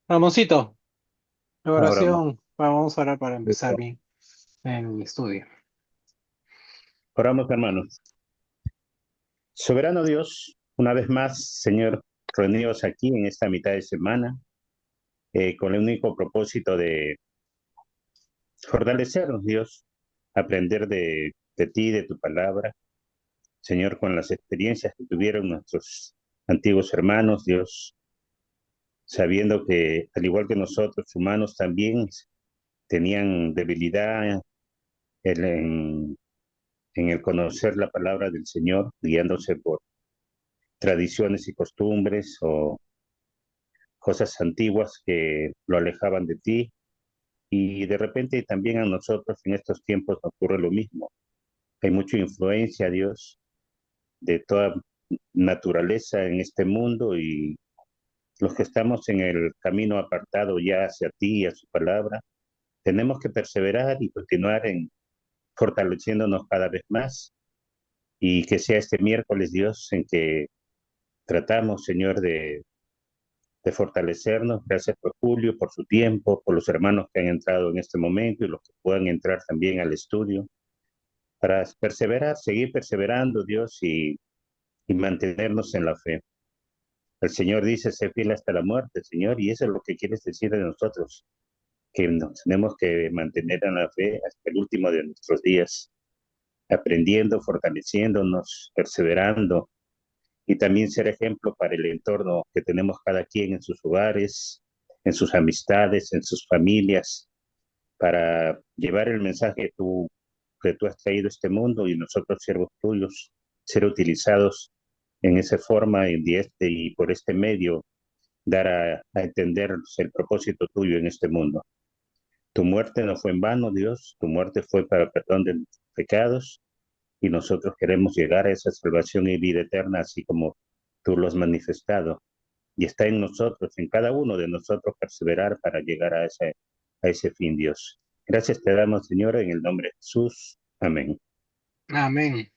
Ramoncito, la Ahora, oración, vamos a orar para empezar bien el estudio. oramos, hermanos. Soberano Dios, una vez más, Señor, reunidos aquí en esta mitad de semana, con el único propósito de fortalecernos, Dios, aprender de ti, de tu palabra, Señor, con las experiencias que tuvieron nuestros antiguos hermanos, Dios, sabiendo que, al igual que nosotros, humanos, también tenían debilidad en, en el conocer la palabra del Señor, guiándose por tradiciones y costumbres o cosas antiguas que lo alejaban de ti. Y de repente también a nosotros en estos tiempos ocurre lo mismo. Hay mucha influencia, Dios, de toda naturaleza en este mundo, y los que estamos en el camino apartado ya hacia ti y a su palabra, tenemos que perseverar y continuar en fortaleciéndonos cada vez más, y que sea este miércoles, Dios, en que tratamos, Señor, de fortalecernos. Gracias por Julio, por su tiempo, por los hermanos que han entrado en este momento y los que puedan entrar también al estudio, para perseverar, seguir perseverando, Dios, y mantenernos en la fe. El Señor dice, sé fiel hasta la muerte, Señor, y eso es lo que quieres decir de nosotros, que nos tenemos que mantener en la fe hasta el último de nuestros días, aprendiendo, fortaleciéndonos, perseverando, y también ser ejemplo para el entorno que tenemos cada quien en sus hogares, en sus amistades, en sus familias, para llevar el mensaje que tú has traído a este mundo, y nosotros, siervos tuyos, ser utilizados en esa forma y por este medio dar a entender el propósito tuyo en este mundo. Tu muerte no fue en vano, Dios, tu muerte fue para perdón de nuestros pecados, y nosotros queremos llegar a esa salvación y vida eterna, así como tú lo has manifestado. Y está en nosotros, en cada uno de nosotros, perseverar para llegar a ese fin, Dios. Gracias te damos, Señor, en el nombre de Jesús. Amén. Amén.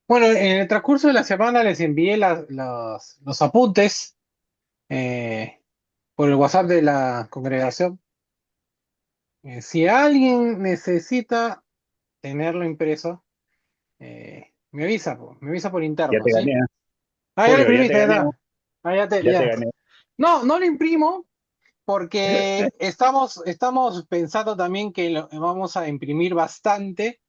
Bueno, en el transcurso de la semana les envié los apuntes por el WhatsApp de la congregación. Si alguien necesita tenerlo impreso, me avisa, me avisa por Ya interno, te ¿sí? gané, Ah, ya lo Julio, ya te imprimiste, gané, ¿verdad? Ah, ya te gané. No, no lo imprimo porque estamos pensando también que vamos a imprimir bastante,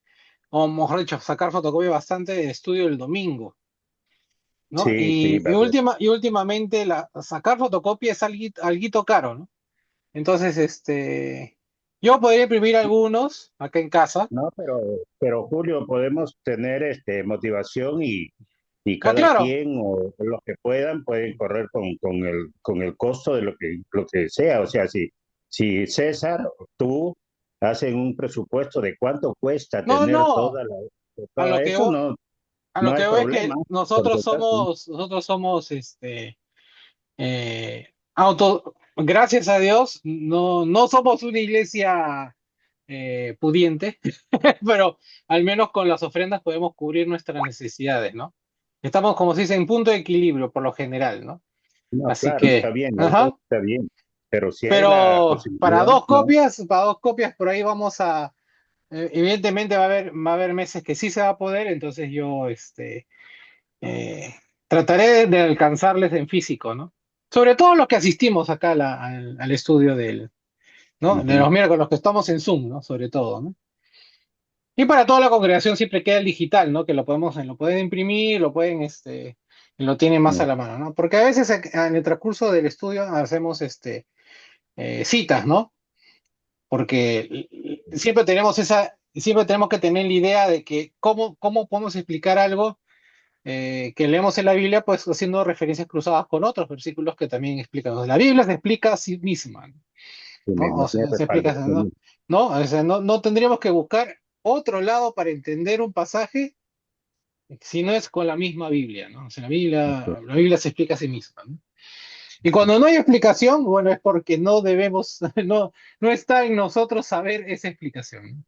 o mejor dicho, sacar fotocopia bastante del estudio del domingo, ¿no? Sí, sí, va a ser. Y últimamente sacar fotocopia es alguito caro, ¿no? Entonces, yo podría imprimir algunos acá en casa. No, pero Julio, podemos tener motivación, y Ah, cada claro. quien o los que puedan pueden correr con el costo de lo que sea. O sea, si César o tú hacen un presupuesto de cuánto cuesta No, tener no. A todo lo que eso, voy, no, a no lo hay que voy es problema, que porque nosotros somos, gracias a Dios, no somos una iglesia pudiente, pero al menos con las ofrendas podemos cubrir nuestras necesidades, ¿no? Estamos, como se dice, en punto de equilibrio por lo general, ¿no? no, Así claro, está que, bien, eso ajá. está bien. Pero si hay la Pero posibilidad, ¿no? para dos copias por ahí vamos a, evidentemente va a haber meses que sí se va a poder, entonces yo, eh, trataré de alcanzarles en físico, ¿no? Sobre todo los que asistimos acá al estudio ¿no? De Ujú. los miércoles, los que estamos en Zoom, ¿no? Sobre todo, ¿no? Y para toda la congregación siempre queda el digital, ¿no? Que lo pueden imprimir, lo tienen más a No, la mano, ¿no? Porque a veces en el transcurso del estudio hacemos, citas, ¿no? Porque siempre tenemos que tener la idea de que cómo podemos explicar algo que leemos en la Biblia, pues haciendo referencias cruzadas con otros versículos que también explican. La Biblia se explica a sí misma, sí ¿no? O mismo, tiene sea, se explica, respaldo. ¿no? ¿No? O sea, no tendríamos que buscar otro lado para entender un pasaje si no es con la misma Biblia, ¿no? O sea, la Biblia se explica a sí misma, ¿no? Y cuando no hay explicación, bueno, es porque no debemos, no está en nosotros saber esa explicación, ¿no?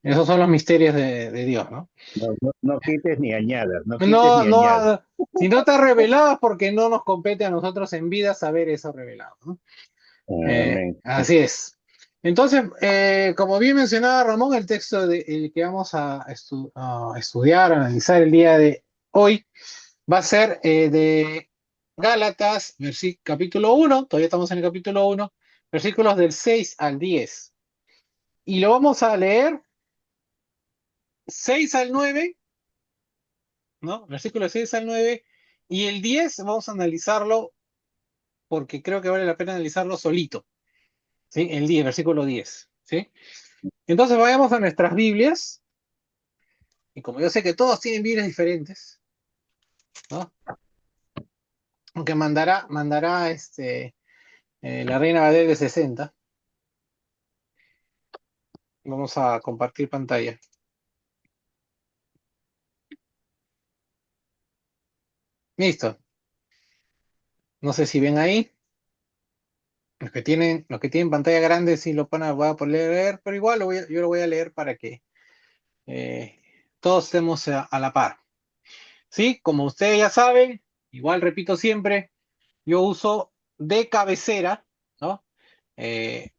Esos son los misterios de Dios, ¿no? No, no, no quites ni añadas, no quites No, ni añadas. no, si no está revelado es porque no nos compete a nosotros en vida saber eso revelado, ¿no? Amén. Así es. Entonces, como bien mencionaba Ramón, el texto el que vamos a estudiar, a analizar el día de hoy, va a ser de Gálatas, capítulo 1. Todavía estamos en el capítulo 1, versículos del 6 al 10. Y lo vamos a leer 6 al 9, ¿no? Versículos 6 al 9. Y el 10 vamos a analizarlo porque creo que vale la pena analizarlo solito, ¿sí? El 10, versículo 10, ¿sí? Entonces vayamos a nuestras Biblias, y como yo sé que todos tienen Biblias diferentes, ¿no? Aunque mandará la Reina Valera de 60, vamos a compartir pantalla. Listo. No sé si ven ahí. Los que tienen pantalla grande sí voy a poder leer, pero igual yo lo voy a leer para que eh, todos estemos a la par. Sí, como ustedes ya saben, igual repito siempre, yo uso de cabecera, ¿no?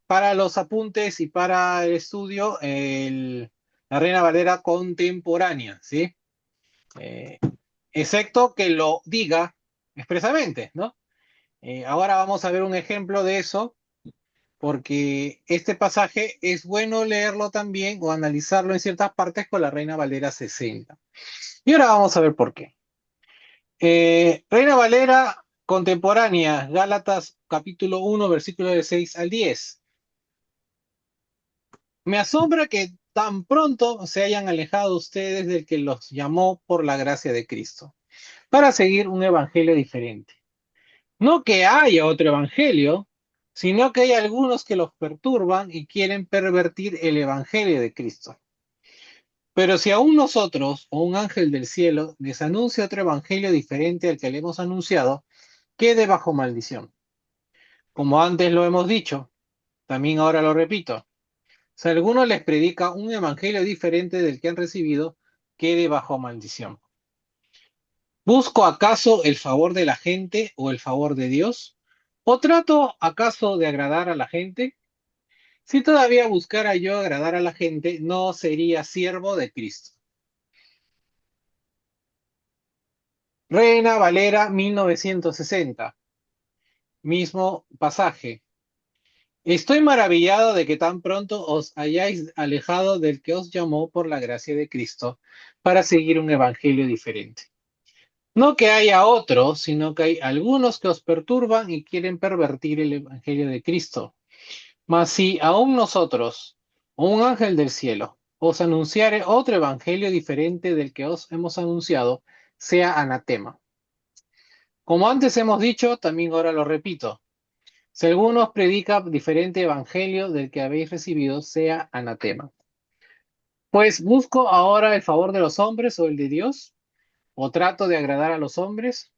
Para los apuntes y para el estudio, la Reina Valera contemporánea, ¿sí? Eh, Excepto que lo diga expresamente, ¿no? Ahora vamos a ver un ejemplo de eso, porque este pasaje es bueno leerlo también o analizarlo en ciertas partes con la Reina Valera 60. Y ahora vamos a ver por qué. Reina Valera contemporánea, Gálatas capítulo 1, versículo de 6 al 10. Me asombra que tan pronto se hayan alejado ustedes del que los llamó por la gracia de Cristo, para seguir un evangelio diferente. No que haya otro evangelio, sino que hay algunos que los perturban y quieren pervertir el evangelio de Cristo. Pero si aún nosotros o un ángel del cielo les anuncia otro evangelio diferente al que le hemos anunciado, quede bajo maldición. Como antes lo hemos dicho, también ahora lo repito. Si alguno les predica un evangelio diferente del que han recibido, quede bajo maldición. ¿Busco acaso el favor de la gente o el favor de Dios? ¿O trato acaso de agradar a la gente? Si todavía buscara yo agradar a la gente, no sería siervo de Cristo. Reina Valera 1960, mismo pasaje. Estoy maravillado de que tan pronto os hayáis alejado del que os llamó por la gracia de Cristo para seguir un evangelio diferente. No que haya otro, sino que hay algunos que os perturban y quieren pervertir el evangelio de Cristo. Mas si aún nosotros, o un ángel del cielo, os anunciare otro evangelio diferente del que os hemos anunciado, sea anatema. Como antes hemos dicho, también ahora lo repito. Si alguno os predica diferente evangelio del que habéis recibido, sea anatema. Pues busco ahora el favor de los hombres o el de Dios, o trato de agradar a los hombres.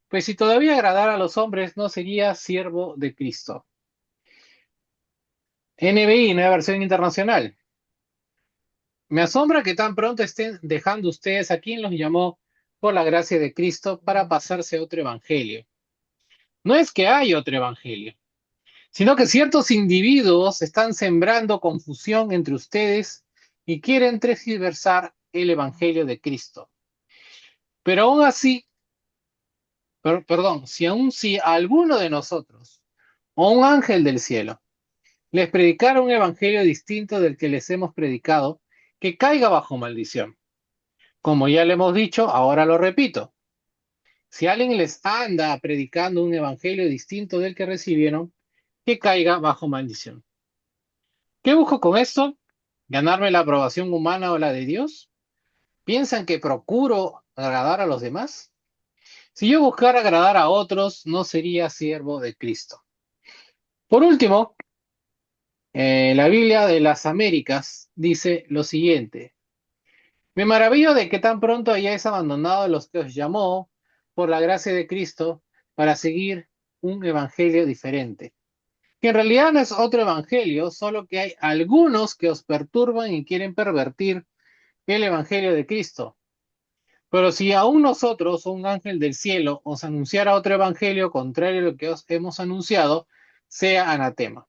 Pues si todavía agradara a los hombres, no sería siervo de Cristo. NBI, nueva versión internacional. Me asombra que tan pronto estén dejando ustedes a quien los llamó por la gracia de Cristo para pasarse a otro evangelio. No es que hay otro evangelio, sino que ciertos individuos están sembrando confusión entre ustedes y quieren transversar el evangelio de Cristo. Pero aún así, perdón, si a alguno de nosotros o un ángel del cielo les predicara un evangelio distinto del que les hemos predicado, que caiga bajo maldición. Como ya le hemos dicho, ahora lo repito. Si alguien les anda predicando un evangelio distinto del que recibieron, que caiga bajo maldición. ¿Qué busco con esto? ¿Ganarme la aprobación humana o la de Dios? ¿Piensan que procuro agradar a los demás? Si yo buscara agradar a otros, no sería siervo de Cristo. Por último, la Biblia de las Américas dice lo siguiente. Me maravillo de que tan pronto hayáis abandonado a los que os llamó por la gracia de Cristo para seguir un evangelio diferente. que en realidad no es otro evangelio, solo que hay algunos que os perturban y quieren pervertir el evangelio de Cristo. Pero si aún nosotros, o un ángel del cielo, os anunciara otro evangelio contrario a lo que os hemos anunciado, sea anatema.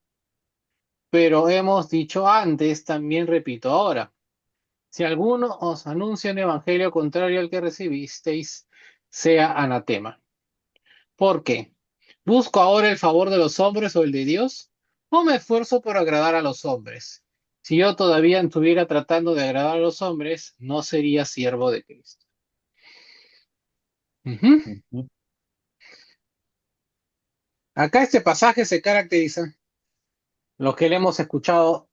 Pero hemos dicho antes, también repito ahora, si alguno os anuncia un evangelio contrario al que recibisteis, sea anatema. ¿Por qué? ¿Busco ahora el favor de los hombres o el de Dios? ¿O me esfuerzo por agradar a los hombres? Si yo todavía estuviera tratando de agradar a los hombres, no sería siervo de Cristo. Ujú. Ujú. Acá este pasaje se caracteriza, lo que le hemos escuchado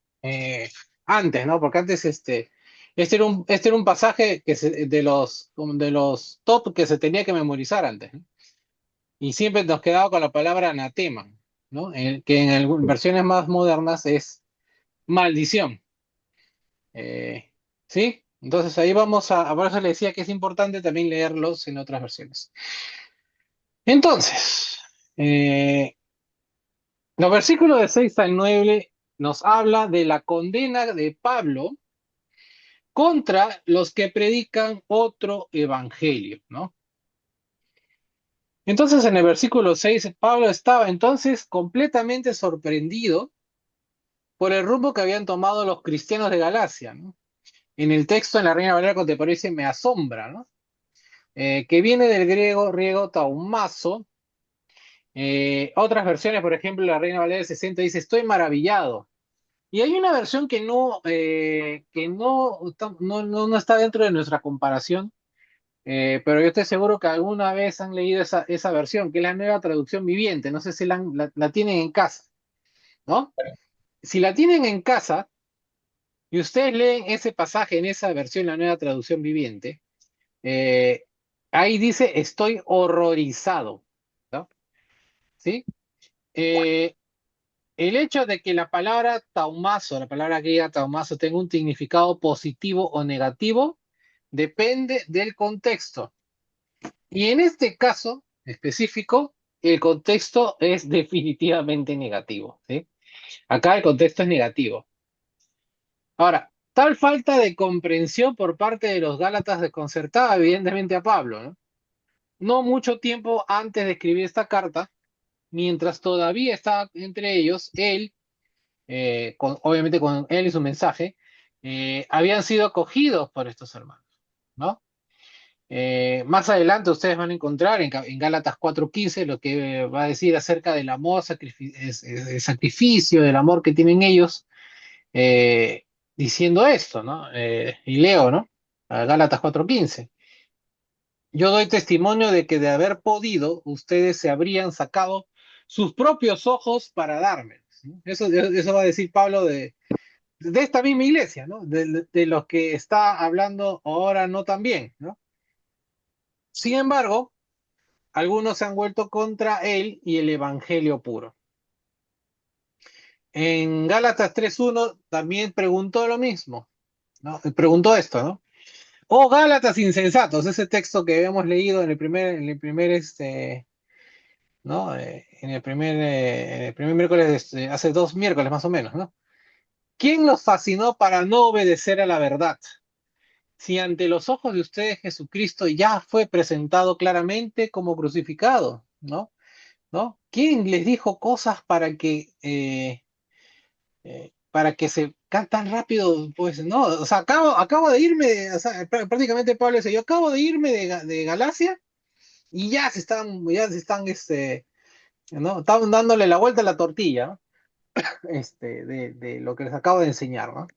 antes, ¿no? Porque antes este era un pasaje de los top que se tenía que memorizar antes, ¿no? Y siempre nos quedaba con la palabra anatema, ¿no? Que en algunas versiones más modernas es maldición. ¿Sí? Entonces ahí vamos por eso le decía que es importante también leerlos en otras versiones. Entonces, los versículos de 6 al 9 nos habla de la condena de Pablo contra los que predican otro evangelio, ¿no? Entonces en el versículo 6 Pablo estaba entonces completamente sorprendido por el rumbo que habían tomado los cristianos de Galacia, ¿no? En el texto en la Reina Valera contemporánea dice me asombra, ¿no? Que viene del griego taumazo. Otras versiones, por ejemplo, la Reina Valera 60 dice estoy maravillado. Y hay una versión que no está dentro de nuestra comparación, pero yo estoy seguro que alguna vez han leído esa versión, que es la nueva traducción viviente. No sé si la tienen en casa, ¿no? Si la tienen en casa y ustedes leen ese pasaje en esa versión, la nueva traducción viviente, eh, ahí dice estoy horrorizado, ¿no? ¿Sí? Eh, el hecho de que la palabra taumazo, la palabra griega taumazo, tenga un significado positivo o negativo, depende del contexto. Y en este caso específico, el contexto es definitivamente negativo, ¿sí? Acá el contexto es negativo. Ahora, tal falta de comprensión por parte de los Gálatas desconcertaba evidentemente a Pablo, ¿no? No mucho tiempo antes de escribir esta carta, mientras todavía estaba entre ellos, obviamente con él y su mensaje, habían sido acogidos por estos hermanos, ¿no? Más adelante ustedes van a encontrar en Gálatas 4:15 lo que va a decir acerca del amor, el sacrificio, del amor que tienen ellos, diciendo esto, ¿no? Y leo, ¿no? A Gálatas 4:15. Yo doy testimonio de que de haber podido, ustedes se habrían sacado sus propios ojos para darme. ¿Sí? Eso va a decir Pablo de esta misma iglesia, ¿no? De los que está hablando ahora no tan bien, ¿no? Sin embargo, algunos se han vuelto contra él y el evangelio puro. En Gálatas 3:1 también preguntó lo mismo, ¿no? Preguntó esto, ¿no? Oh, Gálatas insensatos, ese texto que habíamos leído ¿no? En el primer miércoles, hace 2 miércoles más o menos, ¿no? ¿Quién los fascinó para no obedecer a la verdad? Si ante los ojos de ustedes Jesucristo ya fue presentado claramente como crucificado, ¿no? ¿No? ¿Quién les dijo cosas para que tan rápido, pues, no? O sea, acabo de irme, o sea, prácticamente Pablo dice, yo acabo de irme de Galacia y ya se están, ¿no? Estaban dándole la vuelta a la tortilla, ¿no? De lo que les acabo de enseñar, ¿no?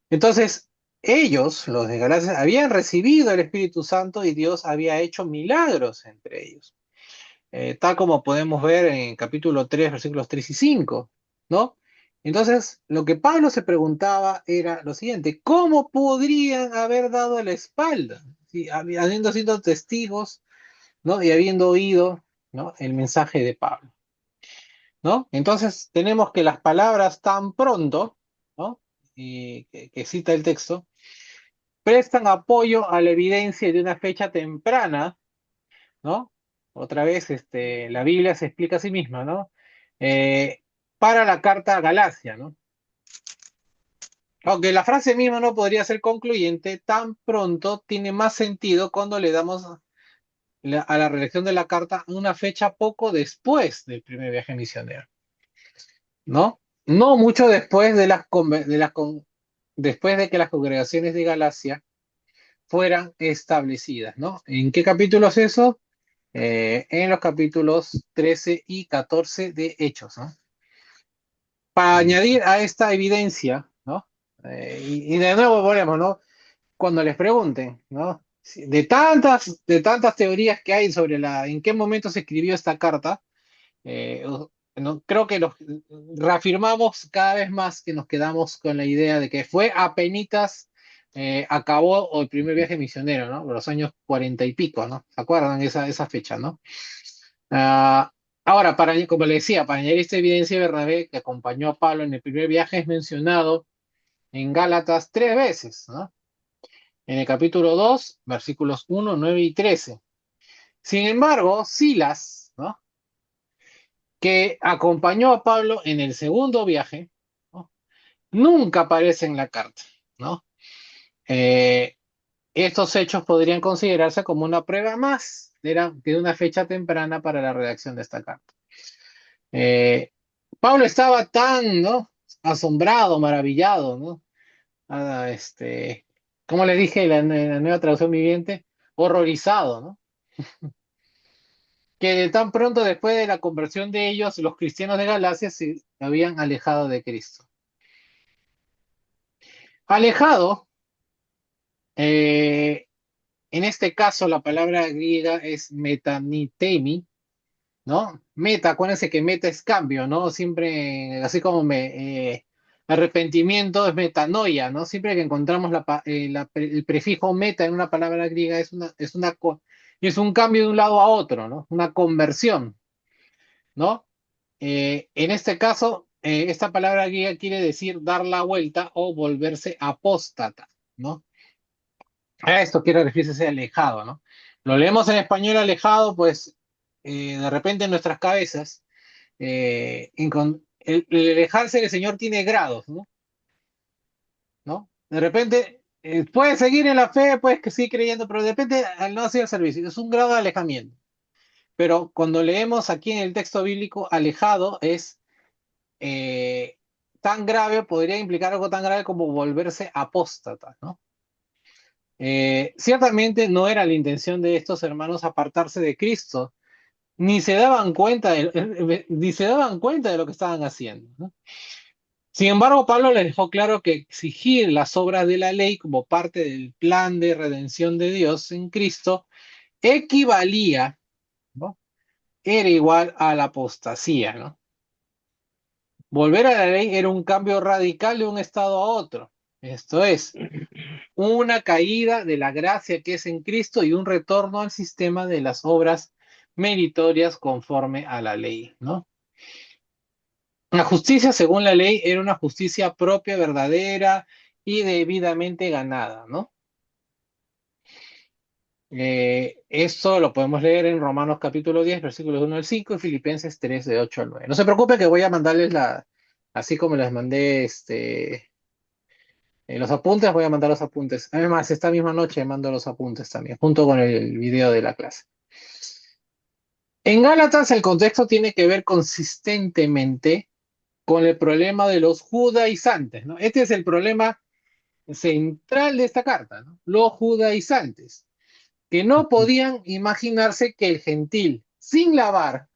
Entonces, ellos, los de Galacia, habían recibido el Espíritu Santo y Dios había hecho milagros entre ellos. Tal como podemos ver en capítulo 3 versículos 3 y 5, ¿no? Entonces, lo que Pablo se preguntaba era lo siguiente, ¿cómo podrían haber dado la espalda? Si, habiendo sido testigos, ¿no? Y habiendo oído, ¿no? El mensaje de Pablo, ¿no? Entonces, tenemos que las palabras tan pronto, ¿no? Y que cita el texto, prestan apoyo a la evidencia de una fecha temprana, ¿no? Otra vez, la Biblia se explica a sí misma, ¿no? Eh, para la carta a Galacia, ¿no? Aunque la frase misma no podría ser concluyente, tan pronto tiene más sentido cuando le damos a la redacción de la carta una fecha poco después del primer viaje misionero, ¿no? No mucho después de después de que las congregaciones de Galacia fueran establecidas, ¿no? ¿En qué capítulo es eso? En los capítulos 13 y 14 de Hechos, ¿no? Para Mm. añadir a esta evidencia, ¿no? Y de nuevo volvemos, ¿no? Cuando les pregunten, ¿no? De tantas teorías que hay sobre en qué momento se escribió esta carta, no, creo que reafirmamos cada vez más que nos quedamos con la idea de que fue apenitas acabó el primer viaje misionero, ¿no? Por los años 40 y pico, ¿no? ¿Se acuerdan esa fecha, ¿no? Ah, ahora, como le decía, para añadir esta evidencia, Bernabé, que acompañó a Pablo en el primer viaje, es mencionado en Gálatas 3 veces, ¿no? En el capítulo 2 versículos 1, 9 y 13. Sin embargo, Silas, ¿no? Que acompañó a Pablo en el segundo viaje, ¿no? Nunca aparece en la carta, ¿no? Eh, Estos hechos podrían considerarse como una prueba más de una fecha temprana para la redacción de esta carta. Eh, Pablo estaba tan, ¿no? Asombrado, maravillado, ¿no? Como le dije en la nueva traducción viviente, horrorizado, ¿no? Que tan pronto después de la conversión de ellos, los cristianos de Galacia se habían alejado de Cristo. Alejado, eh, en este caso la palabra griega es metanitemi, ¿no? Meta, acuérdense que meta es cambio, ¿no? Siempre, así como arrepentimiento es metanoia, ¿no? Siempre que encontramos el prefijo meta en una palabra griega es un cambio de un lado a otro, ¿no? Una conversión, ¿no? En este caso, esta palabra griega quiere decir dar la vuelta o volverse apóstata, ¿no? A esto quiere referirse alejado, ¿no? Lo leemos en español alejado, pues de repente en nuestras cabezas, el alejarse del Señor tiene grados, ¿no? ¿No? De repente puedes seguir en la fe, puedes que sigue creyendo, pero de repente al no hacer el servicio, es un grado de alejamiento. Pero cuando leemos aquí en el texto bíblico, alejado es eh, tan grave, podría implicar algo tan grave como volverse apóstata, ¿no? Ciertamente no era la intención de estos hermanos apartarse de Cristo, ni se daban cuenta de lo que estaban haciendo, ¿no? Sin embargo, Pablo les dejó claro que exigir las obras de la ley como parte del plan de redención de Dios en Cristo equivalía, ¿no? Era igual a la apostasía, ¿no? Volver a la ley era un cambio radical de un estado a otro. Esto es, una caída de la gracia que es en Cristo y un retorno al sistema de las obras meritorias conforme a la ley, ¿no? La justicia según la ley era una justicia propia, verdadera y debidamente ganada, ¿no? Esto lo podemos leer en Romanos capítulo 10 versículos 1 al 5 y Filipenses 3 de 8 al 9. No se preocupe que voy a mandarles así como les mandé los apuntes, voy a mandar los apuntes. Además, esta misma noche mando los apuntes también, junto con el video de la clase. En Gálatas el contexto tiene que ver consistentemente con el problema de los judaizantes, ¿no? Este es el problema central de esta carta, ¿no? Los judaizantes, que no podían imaginarse que el gentil, sin lavar,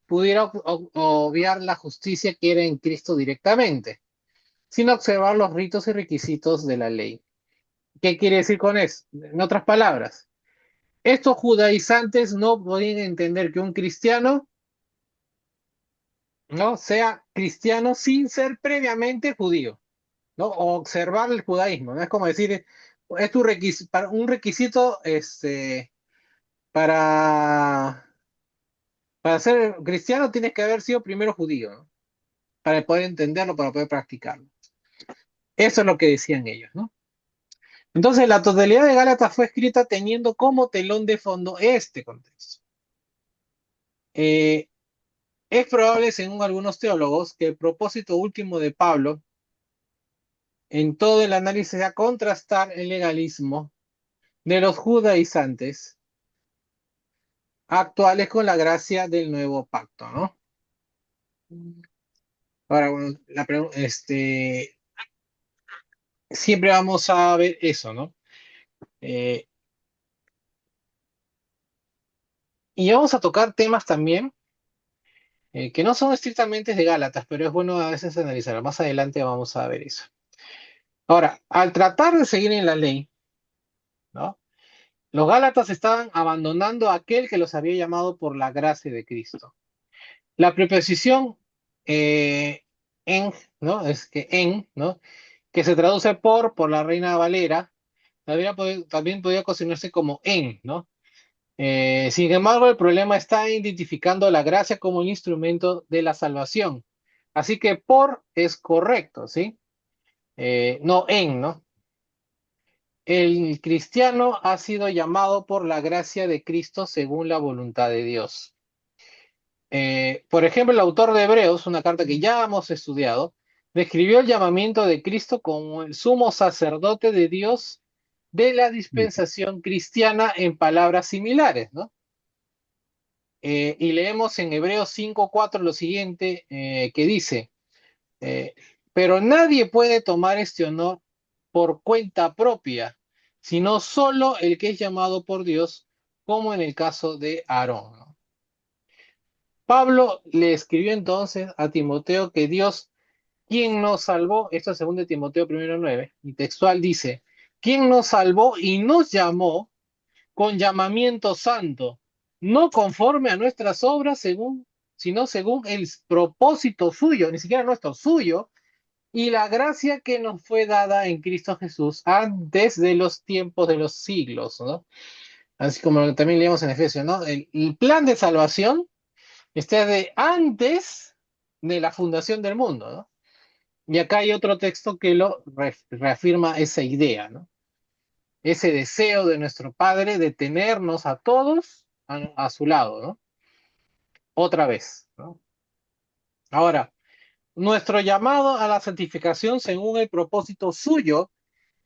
pudiera obviar la justicia que era en Cristo directamente, sin observar los ritos y requisitos de la ley. ¿Qué quiere decir con eso? En otras palabras, estos judaizantes no podían entender que un cristiano no sea cristiano sin ser previamente judío, ¿no? O observar el judaísmo, ¿no? Es como decir, es un requisito para, para ser cristiano tienes que haber sido primero judío, ¿no? Para poder entenderlo, para poder practicarlo. Eso es lo que decían ellos, ¿no? Entonces, la totalidad de Gálatas fue escrita teniendo como telón de fondo este contexto. Eh, Es probable, según algunos teólogos, que el propósito último de Pablo en todo el análisis sea contrastar el legalismo de los judaizantes actuales con la gracia del nuevo pacto, ¿no? Ahora, bueno, siempre vamos a ver eso, ¿no? Eh, y vamos a tocar temas también que no son estrictamente de Gálatas, pero es bueno a veces analizar. Más adelante vamos a ver eso. Ahora, al tratar de seguir en la ley, ¿no? Los Gálatas estaban abandonando a aquel que los había llamado por la gracia de Cristo. La preposición eh, en, ¿no? Es que en, ¿no? Que se traduce por la Reina Valera, también podría cocinarse como en, ¿no? Sin embargo, el problema está en identificando la gracia como un instrumento de la salvación. Así que por es correcto, ¿sí? No en, ¿no? El cristiano ha sido llamado por la gracia de Cristo según la voluntad de Dios. Por ejemplo, el autor de Hebreos, una carta que ya hemos estudiado, describió el llamamiento de Cristo como el sumo sacerdote de Dios de la dispensación cristiana en palabras similares, ¿no? Y leemos en Hebreos 5:4 lo siguiente, que dice, eh, pero nadie puede tomar este honor por cuenta propia, sino solo el que es llamado por Dios, como en el caso de Aarón, ¿no? Pablo le escribió entonces a Timoteo que Dios, quien nos salvó, esto es 2 Timoteo 1:9, y textual dice, quien nos salvó y nos llamó con llamamiento santo, no conforme a nuestras obras, sino según el propósito suyo, ni siquiera nuestro suyo, y la gracia que nos fue dada en Cristo Jesús antes de los tiempos de los siglos, ¿no? Así como también leemos en Efesios, ¿no? El plan de salvación está de antes de la fundación del mundo, ¿no? Y acá hay otro texto que lo reafirma esa idea, ¿no? Ese deseo de nuestro Padre de tenernos a todos a su lado, ¿no? Otra vez, ¿no? Ahora, nuestro llamado a la santificación según el propósito suyo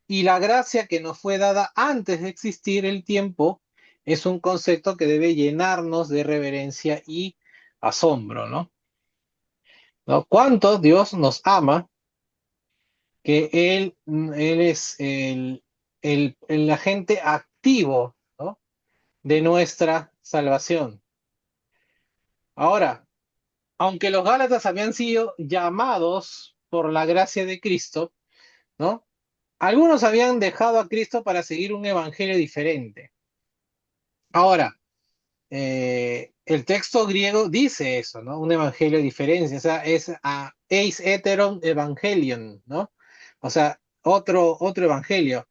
y la gracia que nos fue dada antes de existir el tiempo es un concepto que debe llenarnos de reverencia y asombro, ¿no? ¿No? ¿Cuánto Dios nos ama que Él es el agente activo, ¿no? De nuestra salvación? Ahora, aunque los Gálatas habían sido llamados por la gracia de Cristo, ¿no? Algunos habían dejado a Cristo para seguir un evangelio diferente. Ahora, el texto griego dice eso, ¿no? Un evangelio diferente, o sea, es eis heteron evangelion, ¿no? O sea, otro evangelio.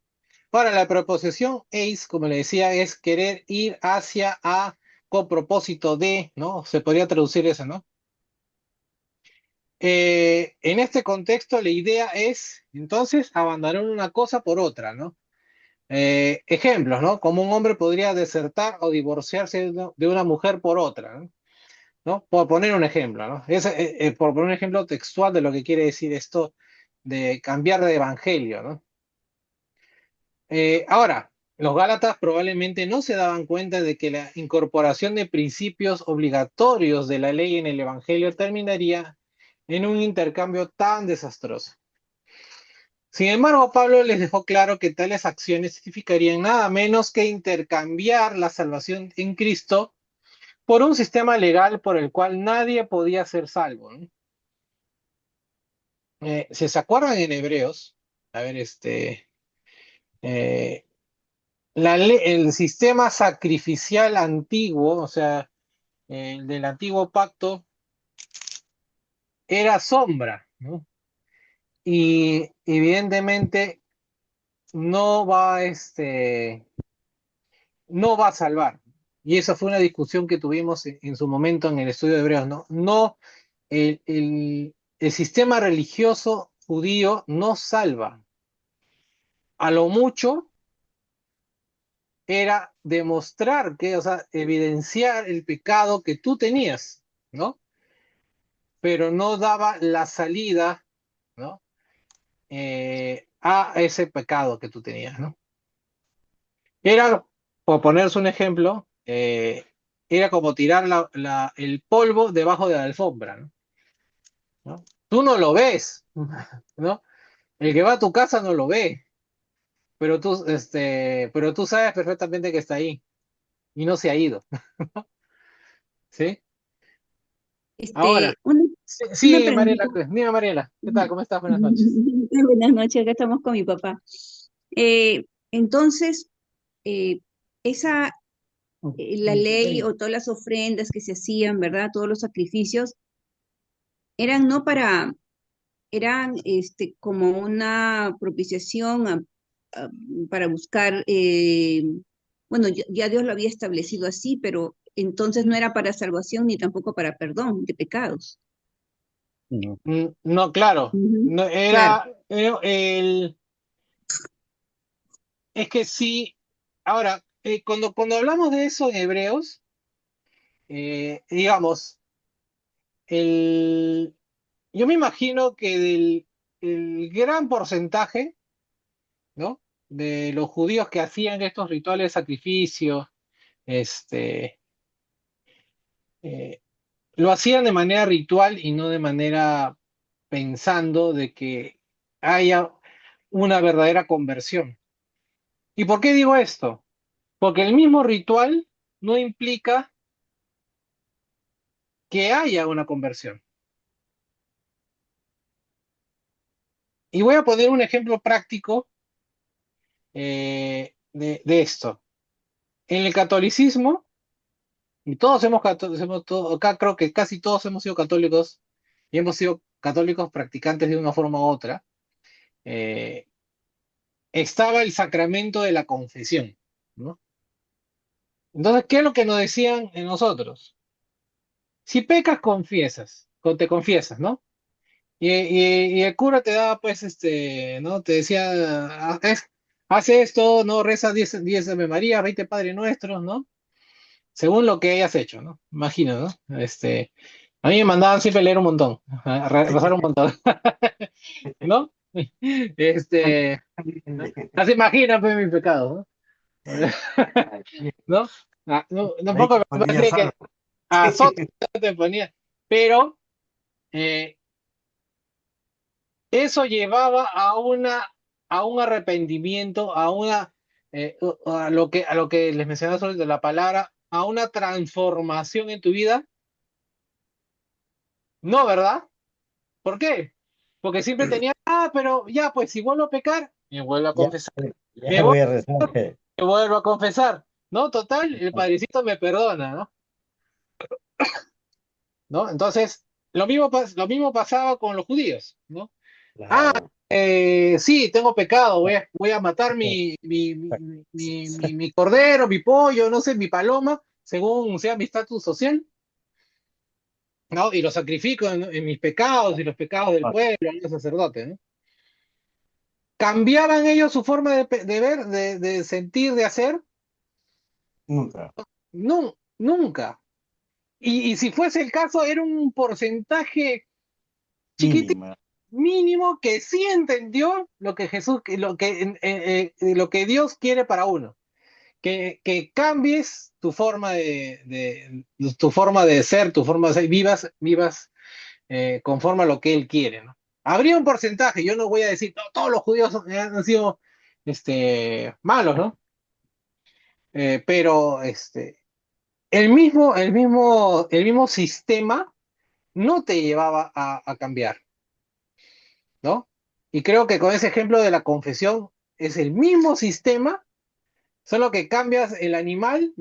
Ahora, la proposición eis, como le decía, es querer ir hacia a con propósito de, ¿no? Se podría traducir eso, ¿no? En este contexto, la idea es, entonces, abandonar una cosa por otra, ¿no? Ejemplos, ¿no? Como un hombre podría desertar o divorciarse de una mujer por otra, ¿no? ¿No? Por poner un ejemplo, ¿no? Por poner un ejemplo textual de lo que quiere decir esto de cambiar de evangelio, ¿no? Ahora, los Gálatas probablemente no se daban cuenta de que la incorporación de principios obligatorios de la ley en el evangelio terminaría en un intercambio tan desastroso. Sin embargo, Pablo les dejó claro que tales acciones significarían nada menos que intercambiar la salvación en Cristo por un sistema legal por el cual nadie podía ser salvo, ¿no? Si se acuerdan en Hebreos, a ver, eh, el sistema sacrificial antiguo, o sea, el del antiguo pacto, era sombra, ¿no? Y evidentemente no va, no va a salvar. Y esa fue una discusión que tuvimos en su momento en el estudio de Hebreos, ¿no? No, el sistema religioso judío no salva. A lo mucho era demostrar que, o sea, evidenciar el pecado que tú tenías, ¿no? pero no daba la salida, ¿no? A ese pecado que tú tenías, ¿no? Era, por ponerse un ejemplo, era como tirar el polvo debajo de la alfombra, ¿no? ¿No? Tú no lo ves, ¿no? El que va a tu casa no lo ve, pero tú sabes perfectamente que está ahí y no se ha ido, ¿sí? Ahora, Una, sí, una sí, Mariela, preguntita. dime Mariela, ¿qué tal? ¿Cómo estás? Buenas noches. Buenas noches, acá estamos con mi papá. Entonces, eh, esa, la ley o todas las ofrendas que se hacían, ¿verdad? Todos los sacrificios eran no para, eran como una propiciación a- para buscar, bueno, ya Dios lo había establecido así, pero entonces no era para salvación ni tampoco para perdón de pecados. No. No, claro, Ujú. no, Claro. es que sí, ahora, cuando hablamos de eso en Hebreos, digamos, el, yo me imagino que el gran porcentaje, ¿no? De los judíos que hacían estos rituales de sacrificio, este, eh, lo hacían de manera ritual y no de manera pensando de que haya una verdadera conversión. ¿Y por qué digo esto? Porque el mismo ritual no implica que haya una conversión. Y voy a poner un ejemplo práctico de esto. En el catolicismo, y todos acá creo que casi todos hemos sido católicos y hemos sido católicos practicantes de una forma u otra, eh, estaba el sacramento de la confesión, ¿no? Entonces, ¿qué es lo que nos decían en nosotros? Si pecas, confiesas, te confiesas, ¿no? Y el cura te daba, pues, ¿no? Te decía, haz esto, ¿no? Reza 10 Ave María, 20 Padre Nuestros, ¿no? Según lo que hayas hecho, ¿no? Imagino, ¿no? A mí me mandaban siempre leer un montón, rezar un montón, ¿no? ¿No? Así imagina, pues, mi pecado, ¿no? ¿No? No, Ahí tampoco te me ponía parece que sal. a Soto te ponía, pero eh, eso llevaba a un arrepentimiento, a lo que les mencionaba sobre la palabra, a una transformación en tu vida. No, ¿verdad? ¿Por qué? Porque siempre tenía, pero ya, pues si vuelvo a pecar, me vuelvo a Ya, confesar, me ya vuelvo, voy a rezar. me vuelvo a confesar. No, total, el padrecito me perdona, ¿no? ¿No? Entonces, lo mismo pasaba con los judíos, ¿no? Ah, Claro. sí, tengo pecado, voy a matar mi cordero, mi pollo, no sé, mi paloma, según sea mi estatus social, ¿no? Y lo sacrifico en mis pecados y los pecados del pueblo, los sacerdotes, ¿no? ¿Cambiaban ellos su forma de ver, de sentir, de hacer? Nunca. No, nunca. Y si fuese el caso, era un porcentaje chiquitito, Mínima. mínimo, que sí entendió lo que lo que Dios quiere para uno. Que cambies tu forma tu forma de ser, tu forma de ser, vivas conforme a lo que Él quiere, ¿no? Habría un porcentaje, yo no voy a decir, "No, todos los judíos han sido malos, ¿no? Pero el mismo sistema no te llevaba a cambiar, ¿no? Y creo que con ese ejemplo de la confesión es el mismo sistema, solo que cambias el animal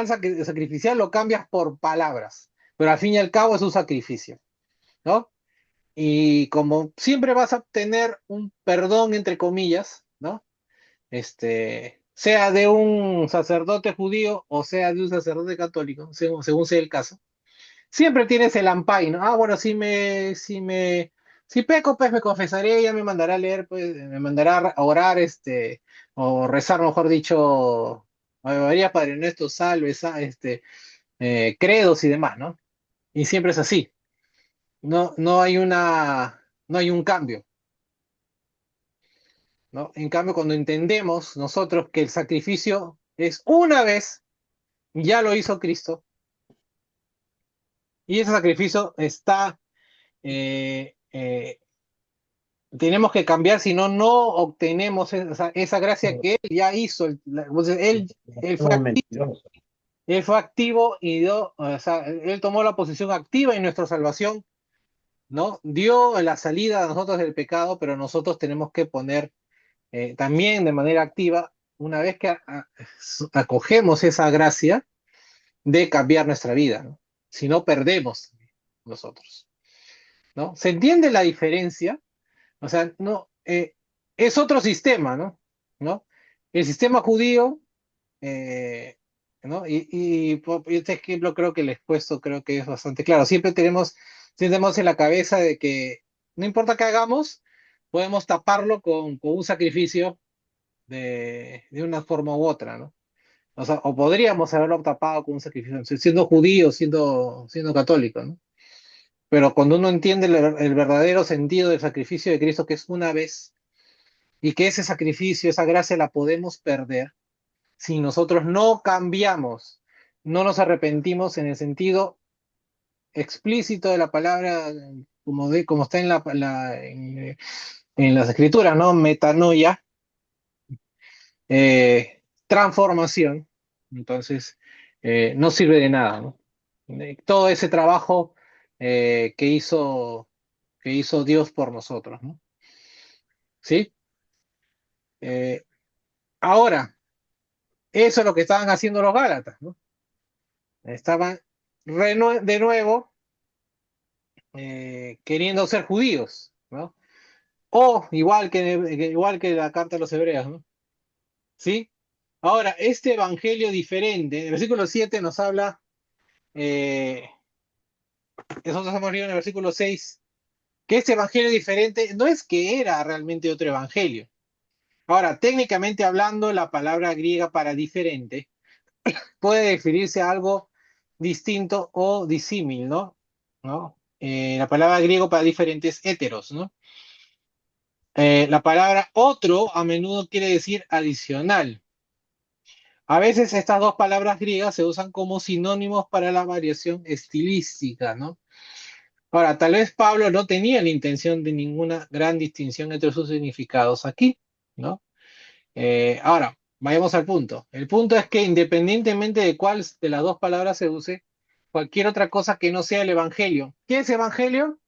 sacrificial lo cambias por palabras, pero al fin y al cabo es un sacrificio, ¿no? Y como siempre vas a obtener un perdón, entre comillas, ¿no? Sea de un sacerdote judío o sea de un sacerdote católico, según sea el caso, siempre tienes el ampay, ¿no? Ah, bueno, si peco, pues me confesaré, ya me mandará a leer, pues, me mandará a orar, o rezar, mejor dicho, Ave María, Padre Nuestro, salve, credos y demás, ¿no? Y siempre es así. no hay no hay un cambio, ¿no? En cambio, cuando entendemos nosotros que el sacrificio es una vez, ya lo hizo Cristo, y ese sacrificio está, eh, eh, tenemos que cambiar, si no, no obtenemos esa gracia que Él ya hizo. Entonces, él fue, Somos mentirosos. él fue activo y dio, o sea, Él tomó la posición activa en nuestra salvación, ¿no? Dio la salida a nosotros del pecado, pero nosotros tenemos que poner también de manera activa, una vez que acogemos esa gracia, de cambiar nuestra vida, ¿no? Si no, perdemos nosotros, ¿no? ¿Se entiende la diferencia? O sea, no, es otro sistema, ¿no? ¿No? El sistema judío, eh, ¿no? Y este ejemplo creo que el expuesto creo que es bastante claro. Siempre tenemos en la cabeza de que no importa qué hagamos, podemos taparlo con un sacrificio de una forma u otra, ¿no? O sea, o podríamos haberlo tapado con un sacrificio, siendo judío, siendo católico, ¿no? Pero cuando uno entiende el verdadero sentido del sacrificio de Cristo, que es una vez, y que ese sacrificio, esa gracia la podemos perder si nosotros no cambiamos, no nos arrepentimos en el sentido explícito de la palabra, como está en las escrituras, ¿no? Metanoia, transformación, entonces no sirve de nada, ¿no? Todo ese trabajo que hizo Dios por nosotros, ¿no? ¿Sí? Eh, ahora, eso es lo que estaban haciendo los Gálatas, ¿no? Estaban de nuevo queriendo ser judíos, ¿no? O igual que la carta a los hebreos, ¿no? ¿Sí? Ahora, este evangelio diferente, en el versículo 7 nos habla, eh, nosotros hemos leído en el versículo 6 que este evangelio diferente no es que era realmente otro evangelio. Ahora, técnicamente hablando, la palabra griega para diferente puede referirse a algo distinto o disímil, ¿no? ¿No? La palabra griego para diferente es heteros, ¿no? La palabra otro a menudo quiere decir adicional. A veces estas dos palabras griegas se usan como sinónimos para la variación estilística, ¿no? Ahora, tal vez Pablo no tenía la intención de ninguna gran distinción entre sus significados aquí, ¿no? Ahora, vayamos al punto. El punto es que independientemente de cuál de las dos palabras se use, cualquier otra cosa que no sea el Evangelio. ¿Qué es Evangelio?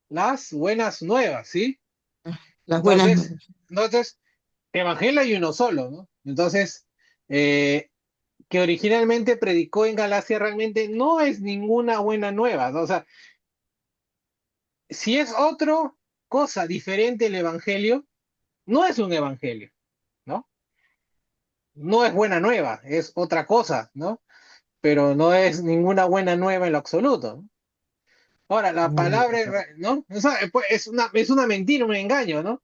Las buenas nuevas, ¿sí? Las buenas Entonces, nuevas. entonces, Evangelio hay uno solo, ¿no? Entonces, que originalmente predicó en Galacia realmente no es ninguna buena nueva, ¿no? O sea, si es otra cosa diferente el Evangelio, no es un Evangelio, ¿no? No es buena nueva, es otra cosa, ¿no? Pero no es ninguna buena nueva en lo absoluto, ¿no? Ahora, la palabra, ¿no? O sea, pues, es una mentira, un engaño, ¿no?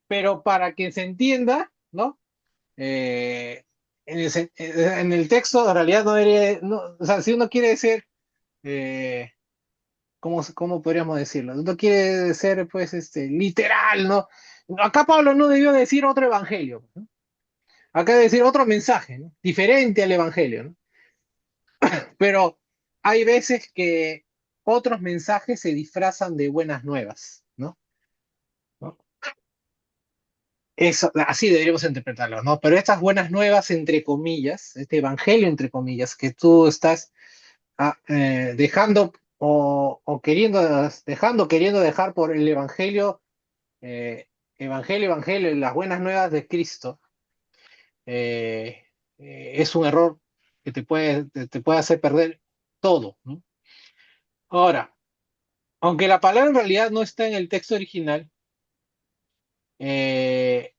Pero para que se entienda, ¿no? En el texto, en realidad no debería, o sea, si uno quiere ser, eh, cómo podríamos decirlo? Uno quiere ser, pues, literal, ¿no? Acá Pablo no debió decir otro evangelio, ¿no? Acá debe decir otro mensaje, ¿no? Diferente al evangelio, ¿no? Pero hay veces que otros mensajes se disfrazan de buenas nuevas, ¿no? ¿No? Eso, así deberíamos interpretarlo, ¿no? Pero estas buenas nuevas, entre comillas, este evangelio, entre comillas, que tú estás dejando o queriendo dejar por el evangelio, evangelio, las buenas nuevas de Cristo, eh, es un error que te puede hacer perder todo, ¿no? Ahora, aunque la palabra en realidad no está en el texto original, eh,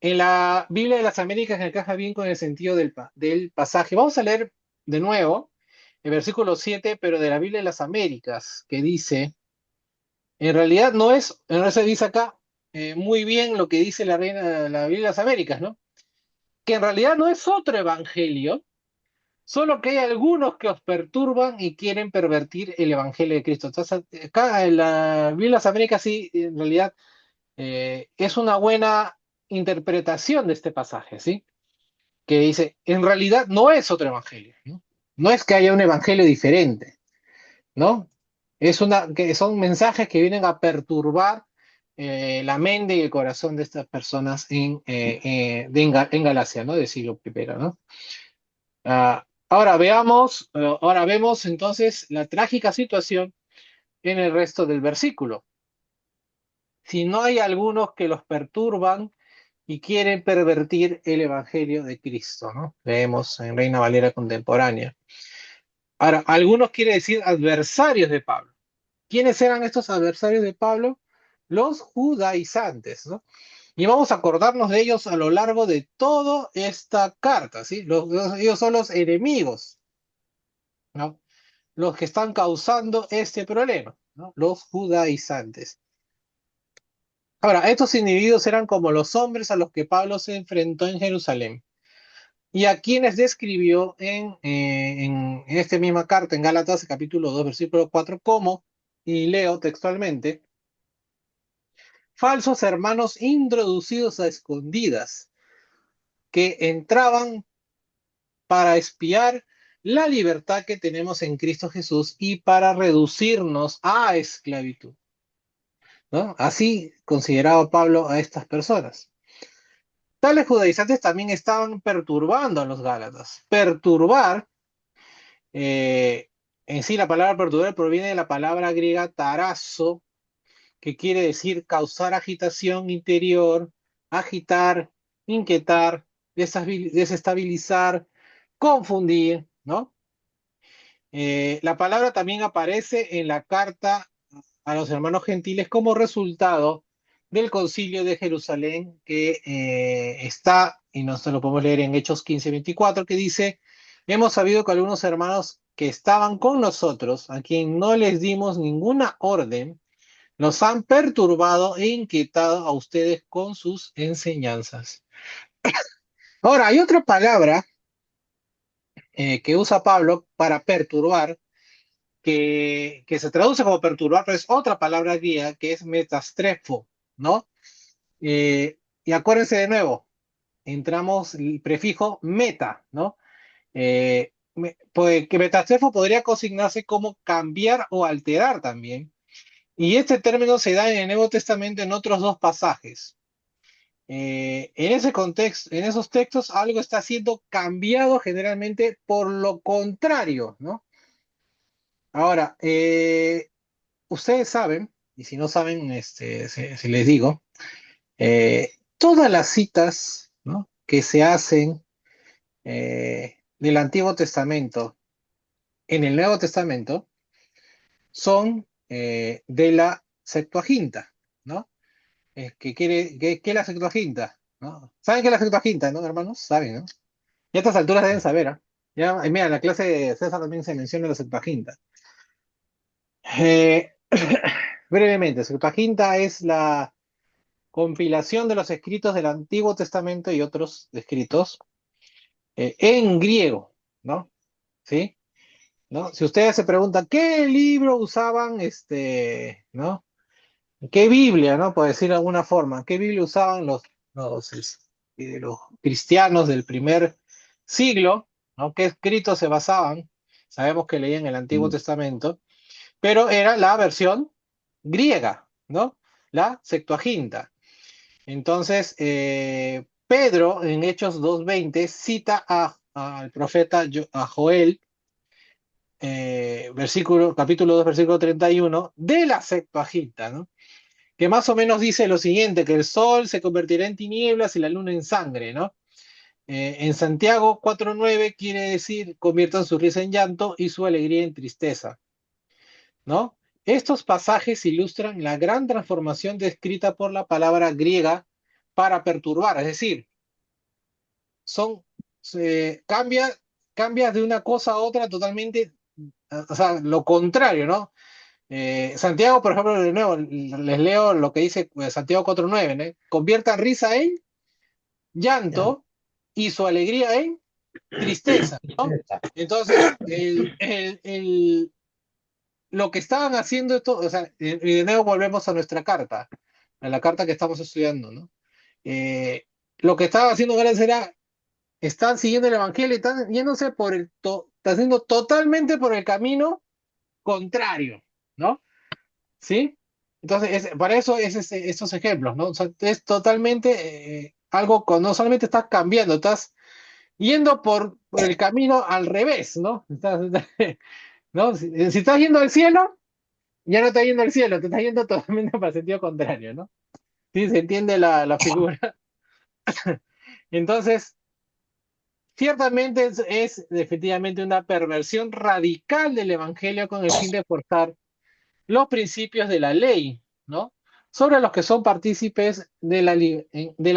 en la Biblia de las Américas encaja bien con el sentido del pasaje. Vamos a leer de nuevo el versículo 7, pero de la Biblia de las Américas, que dice, en realidad se dice acá muy bien lo que dice la Biblia de las Américas, ¿no? Que en realidad no es otro evangelio, solo que hay algunos que os perturban y quieren pervertir el Evangelio de Cristo. Entonces, acá en la Biblia de las Américas sí, en realidad es una buena interpretación de este pasaje, ¿sí? Que dice, en realidad no es otro evangelio, ¿no? No es que haya un evangelio diferente, ¿no? Que son mensajes que vienen a perturbar la mente y el corazón de estas personas en Galacia, ¿no? Del siglo primero, ¿no? Ahora vemos entonces la trágica situación en el resto del versículo. Si no hay algunos que los perturban y quieren pervertir el Evangelio de Cristo, ¿no? Leemos en Reina Valera contemporánea. Ahora, algunos quiere decir adversarios de Pablo. ¿Quiénes eran estos adversarios de Pablo? Los judaizantes, ¿no? Y vamos a acordarnos de ellos a lo largo de toda esta carta, ¿sí? Ellos son los enemigos, ¿no? Los que están causando este problema, ¿no? Los judaizantes. Ahora, estos individuos eran como los hombres a los que Pablo se enfrentó en Jerusalén y a quienes describió en esta misma carta, en Gálatas, capítulo 2, versículo 4, como, y leo textualmente, falsos hermanos introducidos a escondidas que entraban para espiar la libertad que tenemos en Cristo Jesús y para reducirnos a esclavitud, ¿no? Así consideraba Pablo a estas personas. Tales judaizantes también estaban perturbando a los Gálatas. Perturbar, eh, en sí la palabra perturbar proviene de la palabra griega tarazo, que quiere decir causar agitación interior, agitar, inquietar, desestabilizar, confundir, ¿no? La palabra también aparece en la carta a los hermanos gentiles como resultado del concilio de Jerusalén que está, y nosotros lo podemos leer en Hechos 15:24, que dice, hemos sabido que algunos hermanos que estaban con nosotros, a quien no les dimos ninguna orden, los han perturbado e inquietado a ustedes con sus enseñanzas. Ahora, hay otra palabra que usa Pablo para perturbar, que se traduce como perturbar, pero es otra palabra griega que es metastrefo, ¿no? Y acuérdense de nuevo, entramos el prefijo meta, ¿no? Pues que metastrefo podría consignarse como cambiar o alterar también. Y este término se da en el Nuevo Testamento en otros dos pasajes. En ese contexto, en esos textos, algo está siendo cambiado generalmente por lo contrario, ¿no? Ahora, ustedes saben, y si no saben, si les digo, todas las citas, ¿no?, que se hacen del Antiguo Testamento en el Nuevo Testamento son de la Septuaginta, ¿no? ¿Qué es la Septuaginta? ¿No? ¿Saben qué es la Septuaginta, no, hermanos? Saben, ¿no? Ya a estas alturas deben saber, ¿ah? Ya, mira, en la clase de César también se menciona la Septuaginta. Eh, brevemente, Septuaginta es la compilación de los escritos del Antiguo Testamento y otros escritos en griego, ¿no? ¿Sí? ¿No? Si ustedes se preguntan qué libro usaban, ¿no? ¿Qué Biblia, ¿no? Por decir de alguna forma, ¿qué Biblia usaban los cristianos del primer siglo? ¿No? ¿Qué escritos se basaban? Sabemos que leían el Antiguo Testamento, pero era la versión griega, ¿no? La Septuaginta. Entonces, Pedro en Hechos 2:20 cita al profeta a Joel, capítulo 2, versículo 31, de la Septuaginta, ¿no? Que más o menos dice lo siguiente, que el sol se convertirá en tinieblas y la luna en sangre, ¿no? En Santiago 4:9 quiere decir, conviertan su risa en llanto y su alegría en tristeza, ¿no? Estos pasajes ilustran la gran transformación descrita por la palabra griega para perturbar, es decir, son, cambia de una cosa a otra totalmente, o sea, lo contrario, ¿no? Santiago, por ejemplo, de nuevo, les leo lo que dice Santiago 4:9, ¿no? Conviertan risa en Ya. llanto y su alegría en tristeza, ¿no? Entonces, lo que estaban haciendo esto, o sea, y de nuevo volvemos a nuestra carta, a la carta que estamos estudiando, ¿no? Lo que estaban haciendo Gales era, están siguiendo el Evangelio y están yéndose están yendo totalmente por el camino contrario, ¿no? ¿Sí? Entonces, para eso es estos ejemplos, ¿no? O sea, es totalmente algo con, no solamente estás cambiando, estás yendo por el camino al revés, ¿no? ¿no? Si estás yendo al cielo, ya no estás yendo al cielo, te estás yendo totalmente para el sentido contrario, ¿no? Sí, se entiende la figura. Entonces, ciertamente es efectivamente una perversión radical del Evangelio con el fin de forzar los principios de la ley, ¿no? Sobre los que son partícipes de la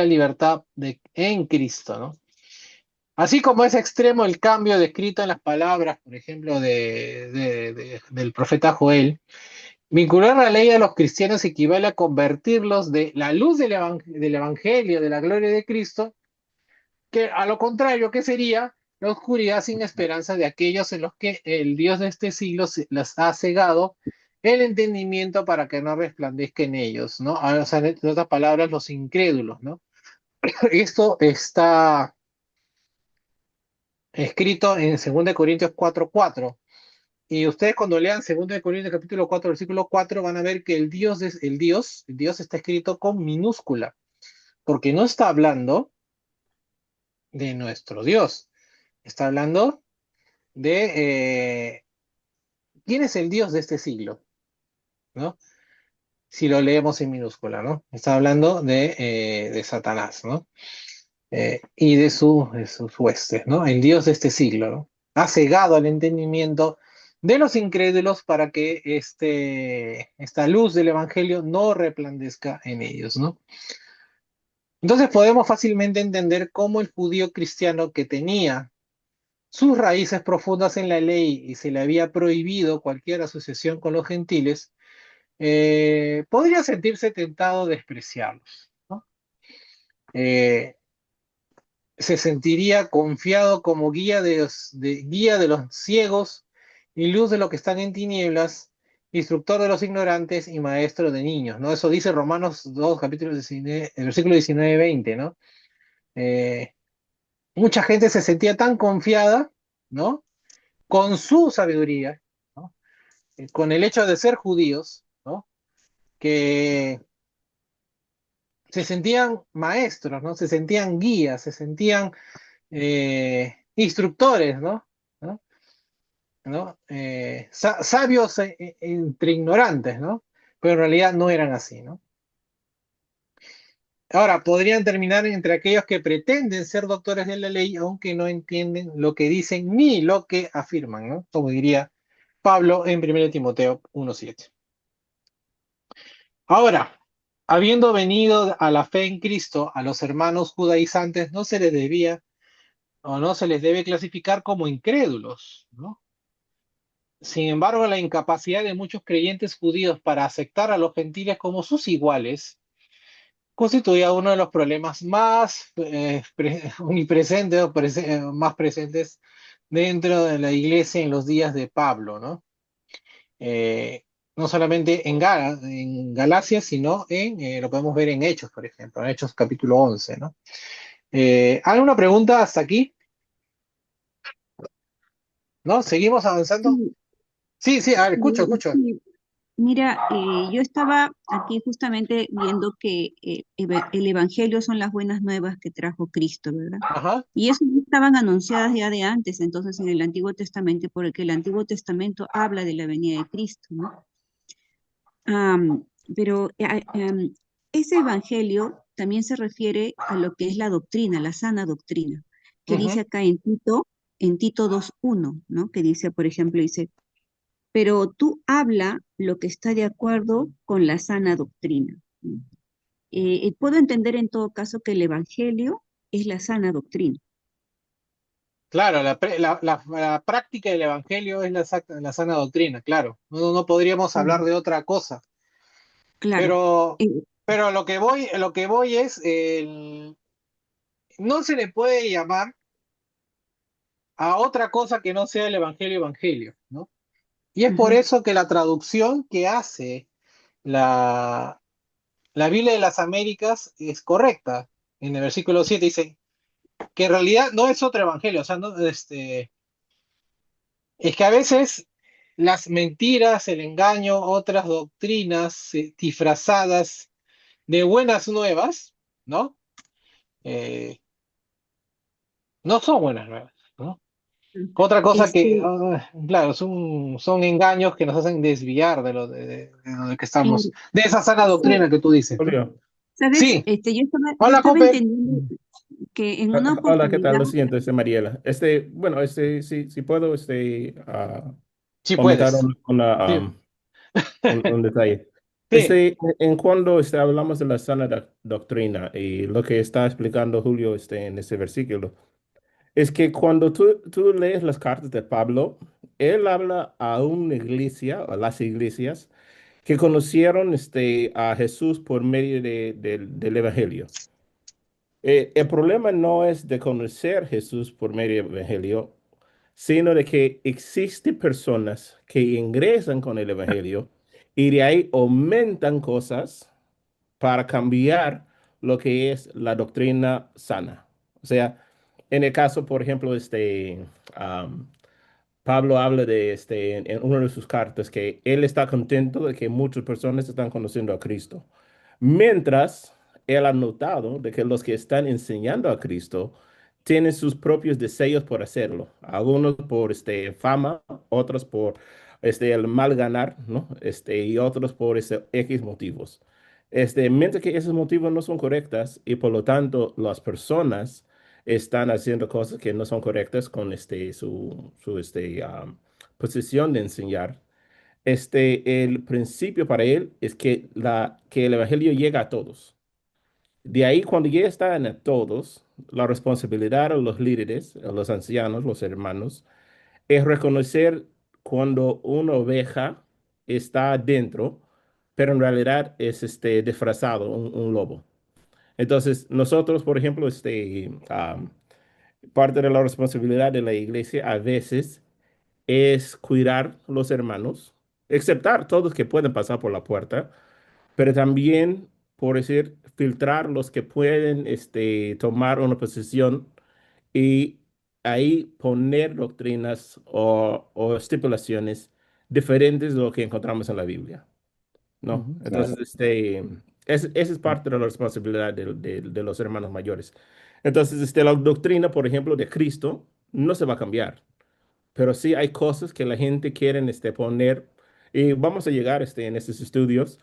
libertad en Cristo, ¿no? Así como es extremo el cambio descrito en las palabras, por ejemplo, del profeta Joel, vincular la ley a los cristianos equivale a convertirlos de la luz del Evangelio, de la gloria de Cristo, que a lo contrario, que sería la oscuridad sin esperanza de aquellos en los que el Dios de este siglo las ha cegado el entendimiento para que no resplandezca en ellos, ¿no? O sea, en otras palabras, los incrédulos, ¿no? Esto está escrito en 2 Corintios 4:4. Y ustedes cuando lean 2 Corintios capítulo 4, versículo 4, van a ver que el Dios está escrito con minúscula, porque no está hablando de nuestro Dios, está hablando de quién es el Dios de este siglo, ¿no? Si lo leemos en minúscula, ¿no? Está hablando de Satanás, ¿no? Y de sus huestes, ¿no? El Dios de este siglo, ¿no? Ha cegado el entendimiento de los incrédulos para que esta luz del Evangelio no resplandezca en ellos, ¿no? Entonces podemos fácilmente entender cómo el judío cristiano que tenía sus raíces profundas en la ley y se le había prohibido cualquier asociación con los gentiles, podría sentirse tentado de despreciarlos, ¿no? Eh, Se sentiría confiado como guía de los ciegos y luz de los que están en tinieblas, instructor de los ignorantes y maestro de niños, ¿no? Eso dice Romanos 2, capítulo 19, el versículo 19-20, ¿no? Eh, Mucha gente se sentía tan confiada, ¿no? Con su sabiduría, ¿no? Con el hecho de ser judíos, ¿no? Que se sentían maestros, ¿no? Se sentían guías, se sentían instructores, ¿no? ¿No? ¿No? Sabios entre ignorantes, ¿no? Pero en realidad no eran así, ¿no? Ahora, podrían terminar entre aquellos que pretenden ser doctores de la ley, aunque no entienden lo que dicen ni lo que afirman, ¿no? Como diría Pablo en 1 Timoteo 1:7. Ahora, habiendo venido a la fe en Cristo, a los hermanos judaizantes no se les debía o no se les debe clasificar como incrédulos, ¿no? Sin embargo, la incapacidad de muchos creyentes judíos para aceptar a los gentiles como sus iguales constituía uno de los problemas más omnipresentes o más presentes dentro de la iglesia en los días de Pablo, ¿no? Eh, no solamente en Galacia, sino lo podemos ver en Hechos, por ejemplo, en Hechos capítulo 11, ¿no? ¿Alguna pregunta hasta aquí? ¿No? ¿Seguimos avanzando? Sí, Sí, sí, a ver, escucho, escucho. sí. Mira, yo estaba aquí justamente viendo que el Evangelio son las buenas nuevas que trajo Cristo, ¿verdad? Ajá. Y eso ya estaban anunciadas ya de antes, entonces en el Antiguo Testamento, porque el Antiguo Testamento habla de la venida de Cristo, ¿no? Pero ese Evangelio también se refiere a lo que es la doctrina, la sana doctrina, que dice Ujú. acá en Tito 2:1, ¿no? Que dice, por ejemplo, dice, pero tú habla lo que está de acuerdo con la sana doctrina. Puedo entender en todo caso que el Evangelio es la sana doctrina. Claro, la práctica del Evangelio es la sana doctrina, claro. No podríamos hablar Mm. de otra cosa. Claro. Pero, Eh, pero lo que voy es, no se le puede llamar a otra cosa que no sea el evangelio, ¿no? Y es por Ujú. eso que la traducción que hace la, la Biblia de las Américas es correcta. En el versículo 7 dice que en realidad no es otro evangelio, o sea, no, es que a veces las mentiras, el engaño, otras doctrinas disfrazadas de buenas nuevas, ¿no? Eh, no son buenas nuevas, ¿no? Otra cosa que, Este, claro, son engaños que nos hacen desviar de lo que estamos, de esa sana doctrina que tú dices, ¿no? Julio, ¿sabes? Sí, Yo hola, estaba Cooper. entendiendo que en una hola, ¿qué tal? oportunidad, Lo siento, Mariela. Bueno, si puedo, Sí comentar puedes. Sí, un detalle. sí. En cuando hablamos de la sana doctrina y lo que está explicando Julio en ese versículo, es que cuando tú lees las cartas de Pablo, él habla a una iglesia, a las iglesias, que conocieron a Jesús por medio del Evangelio. El problema no es de conocer a Jesús por medio del Evangelio, sino de que existen personas que ingresan con el Evangelio y de ahí aumentan cosas para cambiar lo que es la doctrina sana. O sea, en el caso, por ejemplo, um, Pablo habla de en una de sus cartas que él está contento de que muchas personas están conociendo a Cristo. Mientras él ha notado de que los que están enseñando a Cristo tienen sus propios deseos por hacerlo. Algunos por fama, otros por el mal ganar, ¿no? Y otros por X motivos. Mientras que esos motivos no son correctas y por lo tanto las personas están haciendo cosas que no son correctas con su posición de enseñar. El principio para él es que el evangelio llega a todos. De ahí, cuando ya están a todos, la responsabilidad de los líderes, a los ancianos, los hermanos, es reconocer cuando una oveja está dentro, pero en realidad es disfrazado, un lobo. Entonces, nosotros, por ejemplo, parte de la responsabilidad de la iglesia a veces es cuidar los hermanos, aceptar todos que pueden pasar por la puerta, pero también, por decir, filtrar los que pueden tomar una posición y ahí poner doctrinas o estipulaciones diferentes de lo que encontramos en la Biblia, ¿no? Ujú. Entonces, esa es parte de la responsabilidad de los hermanos mayores. Entonces, la doctrina, por ejemplo, de Cristo no se va a cambiar, pero sí hay cosas que la gente quiere poner, y vamos a llegar en estos estudios,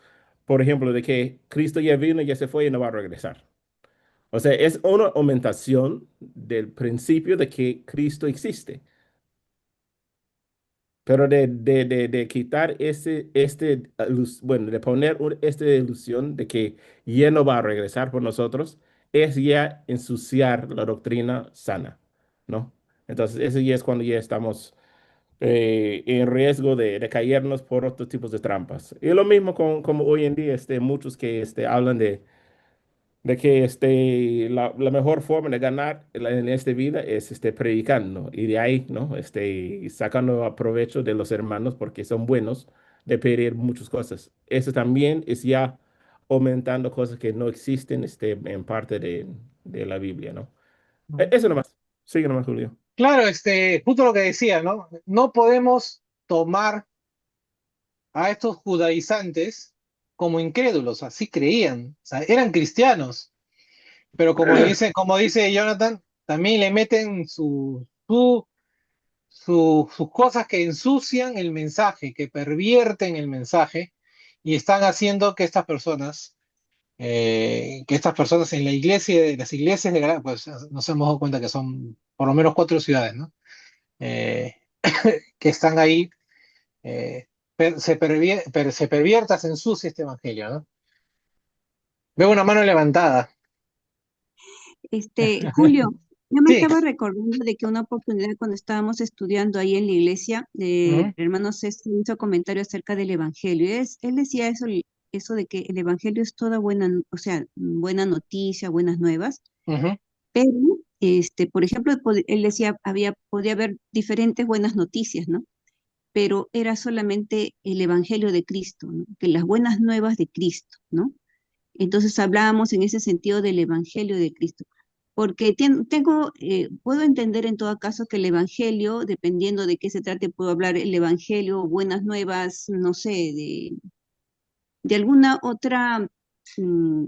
por ejemplo, de que Cristo ya vino, ya se fue y no va a regresar. O sea, es una aumentación del principio de que Cristo existe. Pero de quitar bueno, de poner esta ilusión de que ya no va a regresar por nosotros, es ya ensuciar la doctrina sana, ¿no? Entonces, eso ya es cuando ya estamos en riesgo de caernos por otros tipos de trampas. Y lo mismo como hoy en día, muchos que hablan de que la mejor forma de ganar en esta vida es predicando y de ahí, ¿no? Sacando provecho de los hermanos porque son buenos de pedir muchas cosas. Eso también es ya aumentando cosas que no existen en parte de la Biblia, ¿no? Eso nomás. Sigue nomás, Julio. Claro, justo lo que decía, ¿no? No podemos tomar a estos judaizantes como incrédulos, así creían, o sea, eran cristianos, pero como dice Jonathan, también le meten sus cosas que ensucian el mensaje, que pervierten el mensaje y están haciendo que estas personas en la iglesia, las iglesias de Galacia, pues nos hemos dado cuenta que son por lo menos 4 ciudades, ¿no? Eh, que están ahí, se pervierta, se ensucia este evangelio, ¿no? Veo una mano levantada. Julio, yo me Sí. estaba recordando de que una oportunidad cuando estábamos estudiando ahí en la iglesia, Ujú, el hermano César hizo comentario acerca del evangelio. Él decía eso de que el evangelio es toda buena, o sea, buena noticia, buenas nuevas, ujú, pero por ejemplo, él decía, podía haber diferentes buenas noticias, ¿no? Pero era solamente el Evangelio de Cristo, ¿no? Que las buenas nuevas de Cristo, ¿no? Entonces hablábamos en ese sentido del Evangelio de Cristo, porque puedo entender en todo caso que el Evangelio, dependiendo de qué se trate, puedo hablar el Evangelio, buenas nuevas, no sé, de alguna otra, mm,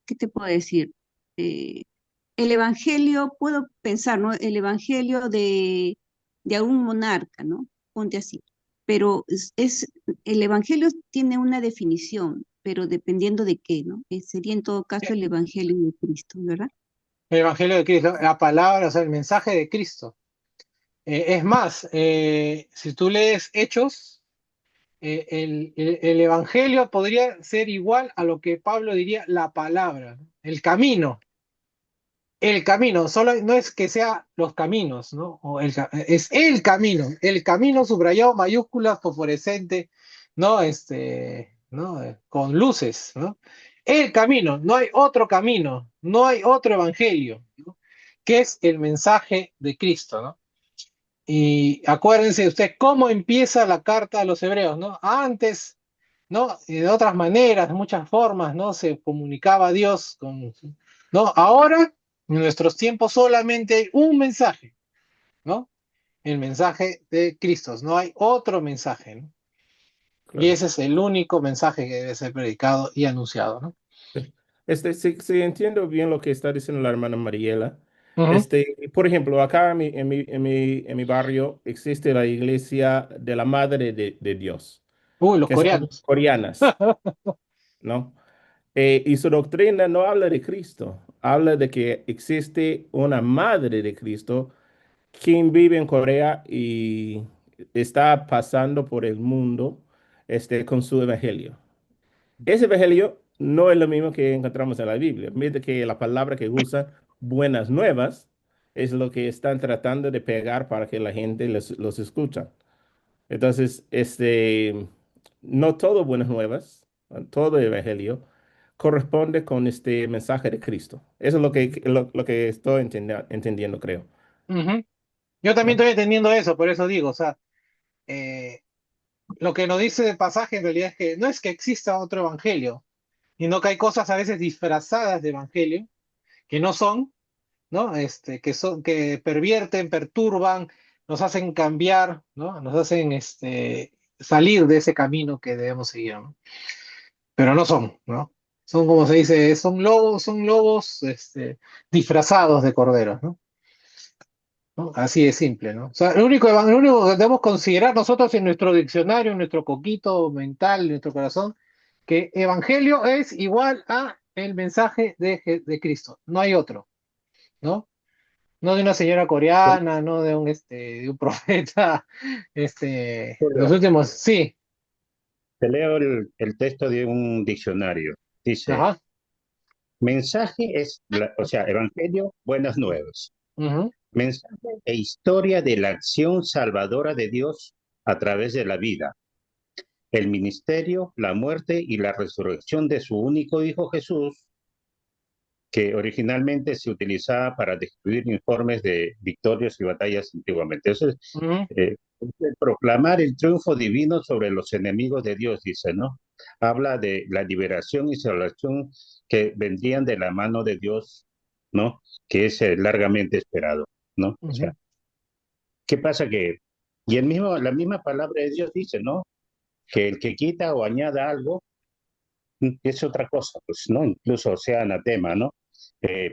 ¿qué te puedo decir? Eh, el Evangelio, puedo pensar, ¿no? El Evangelio de algún monarca, ¿no? Ponte así. Pero el Evangelio tiene una definición, pero dependiendo de qué, ¿no? Sería en todo caso el Evangelio de Cristo, ¿verdad? El Evangelio de Cristo, la palabra, o sea, el mensaje de Cristo. Es más, si tú lees Hechos, el Evangelio podría ser igual a lo que Pablo diría la palabra, ¿no? El camino. El camino, solo no es que sea los caminos, ¿no? Es el camino subrayado, mayúsculas, fosforescente, ¿no? ¿No? Con luces, ¿no? El camino, no hay otro camino, no hay otro evangelio, ¿no? Que es el mensaje de Cristo, ¿no? Y acuérdense ustedes cómo empieza la carta a los hebreos, ¿no? Antes, ¿no? Y de otras maneras, de muchas formas, ¿no? Se comunicaba Dios con, ¿no? Ahora, en nuestros tiempos solamente hay un mensaje, ¿no? El mensaje de Cristo, no hay otro mensaje, ¿no? Y Claro. ese es el único mensaje que debe ser predicado y anunciado, ¿no? Sí, entiendo bien lo que está diciendo la hermana Mariela. Ujú. Por ejemplo, acá en mi barrio existe la iglesia de la Madre de Dios, Uy, los que son coreanos. coreanas, ¿no? Y su doctrina no habla de Cristo, habla de que existe una Madre de Cristo quien vive en Corea y está pasando por el mundo con su evangelio. Ese evangelio no es lo mismo que encontramos en la Biblia. Mire que la palabra que usa, buenas nuevas, es lo que están tratando de pegar para que la gente los escucha. Entonces, no todo buenas nuevas, todo evangelio corresponde con este mensaje de Cristo. Eso es lo que estoy entendiendo, creo, Ujú. Yo también ¿no? estoy entendiendo eso, por eso digo, o sea, eh, lo que nos dice el pasaje en realidad es que no es que exista otro evangelio, sino que hay cosas a veces disfrazadas de evangelio que no son, ¿no? Que pervierten, perturban, nos hacen cambiar, ¿no? Nos hacen salir de ese camino que debemos seguir, ¿no? Pero no son, ¿no? Son como se dice, son lobos disfrazados de corderos, ¿no? ¿No? Así de simple, ¿no? O sea, lo único que debemos considerar nosotros en nuestro diccionario, en nuestro coquito mental, en nuestro corazón, que evangelio es igual a el mensaje de Cristo, no hay otro, ¿no? No de una señora coreana, no de un profeta, los Julio, últimos, sí, te leo el texto de un diccionario. Dice, ajá, mensaje es, o sea, evangelio, buenas nuevas. ujú, Mensaje e historia de la acción salvadora de Dios a través de la vida, el ministerio, la muerte y la resurrección de su único Hijo Jesús, que originalmente se utilizaba para describir informes de victorias y batallas antiguamente. Eso ujú, es proclamar el triunfo divino sobre los enemigos de Dios, dice, ¿no? Habla de la liberación y salvación que vendrían de la mano de Dios, ¿no? Que es largamente esperado, ¿no? O sea, ujú, ¿qué pasa? La misma palabra de Dios dice, ¿no? Que el que quita o añada algo es otra cosa, pues, ¿no? Incluso sea anatema, ¿no?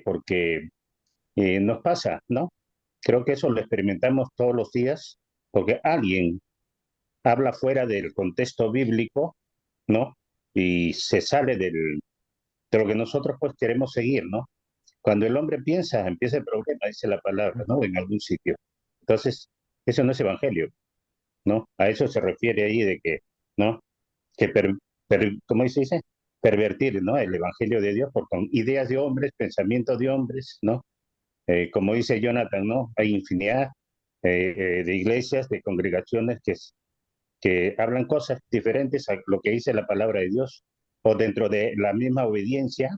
Porque nos pasa, ¿no? Creo que eso lo experimentamos todos los días, porque alguien habla fuera del contexto bíblico, ¿no? Y se sale de lo que nosotros pues queremos seguir, ¿no? Cuando el hombre piensa, empieza el problema, dice la palabra, ¿no? En algún sitio. Entonces, eso no es evangelio, ¿no? A eso se refiere ahí de que, ¿no? Que, ¿cómo se dice? Pervertir, ¿no? El evangelio de Dios por con ideas de hombres, pensamientos de hombres, ¿no? Como dice Jonathan, ¿no? Hay infinidad de iglesias, de congregaciones que hablan cosas diferentes a lo que dice la palabra de Dios, o dentro de la misma obediencia,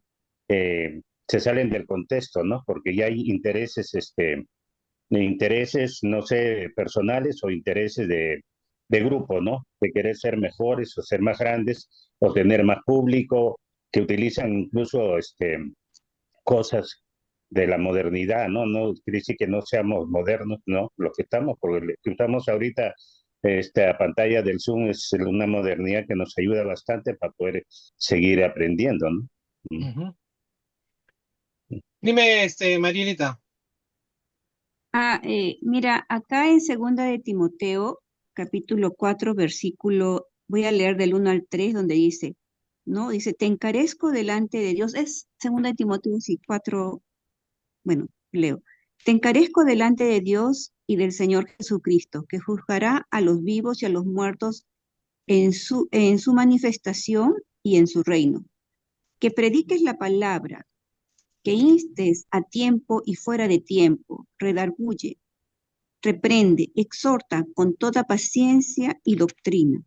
se salen del contexto, ¿no? Porque ya hay intereses, no sé, personales o intereses de grupo, ¿no? De querer ser mejores o ser más grandes o tener más público, que utilizan incluso cosas de la modernidad, ¿no? No quiere decir que no seamos modernos, ¿no? Lo que estamos, porque lo que usamos ahorita, esta pantalla del Zoom es una modernidad que nos ayuda bastante para poder seguir aprendiendo, ¿no? Mm. Ujú. Dime, Marielita. Mira, acá en Segunda de Timoteo, capítulo 4, versículo, voy a leer del 1 al 3, donde dice, ¿no? Dice, te encarezco delante de Dios. Es Segunda de Timoteo, sí, 4, bueno, leo. Te encarezco delante de Dios y del Señor Jesucristo, que juzgará a los vivos y a los muertos en su manifestación y en su reino. Que prediques la palabra, que instes a tiempo y fuera de tiempo, redarguye, reprende, exhorta con toda paciencia y doctrina,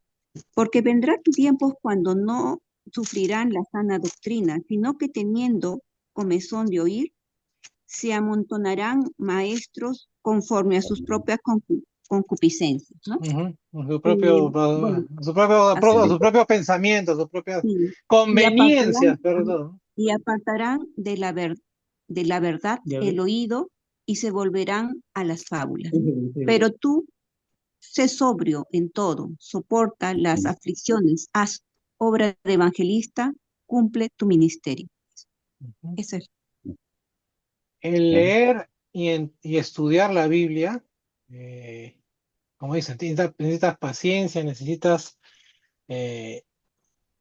porque vendrán tiempos cuando no sufrirán la sana doctrina, sino que teniendo comezón de oír, se amontonarán maestros conforme a sus propias concupiscencias, ¿no? Ujú. Y bueno, así, Sus propios pensamientos, sus propias sí. Y conveniencias, apartarán, perdón. y apartarán de la verdad Ya el ves. oído y se volverán a las fábulas. Pero tú, sé sobrio en todo, soporta las aflicciones, haz obra de evangelista, cumple tu ministerio. Ujú. Eso es. El ¿No? leer y estudiar la Biblia, eh, como dicen, necesitas paciencia, eh,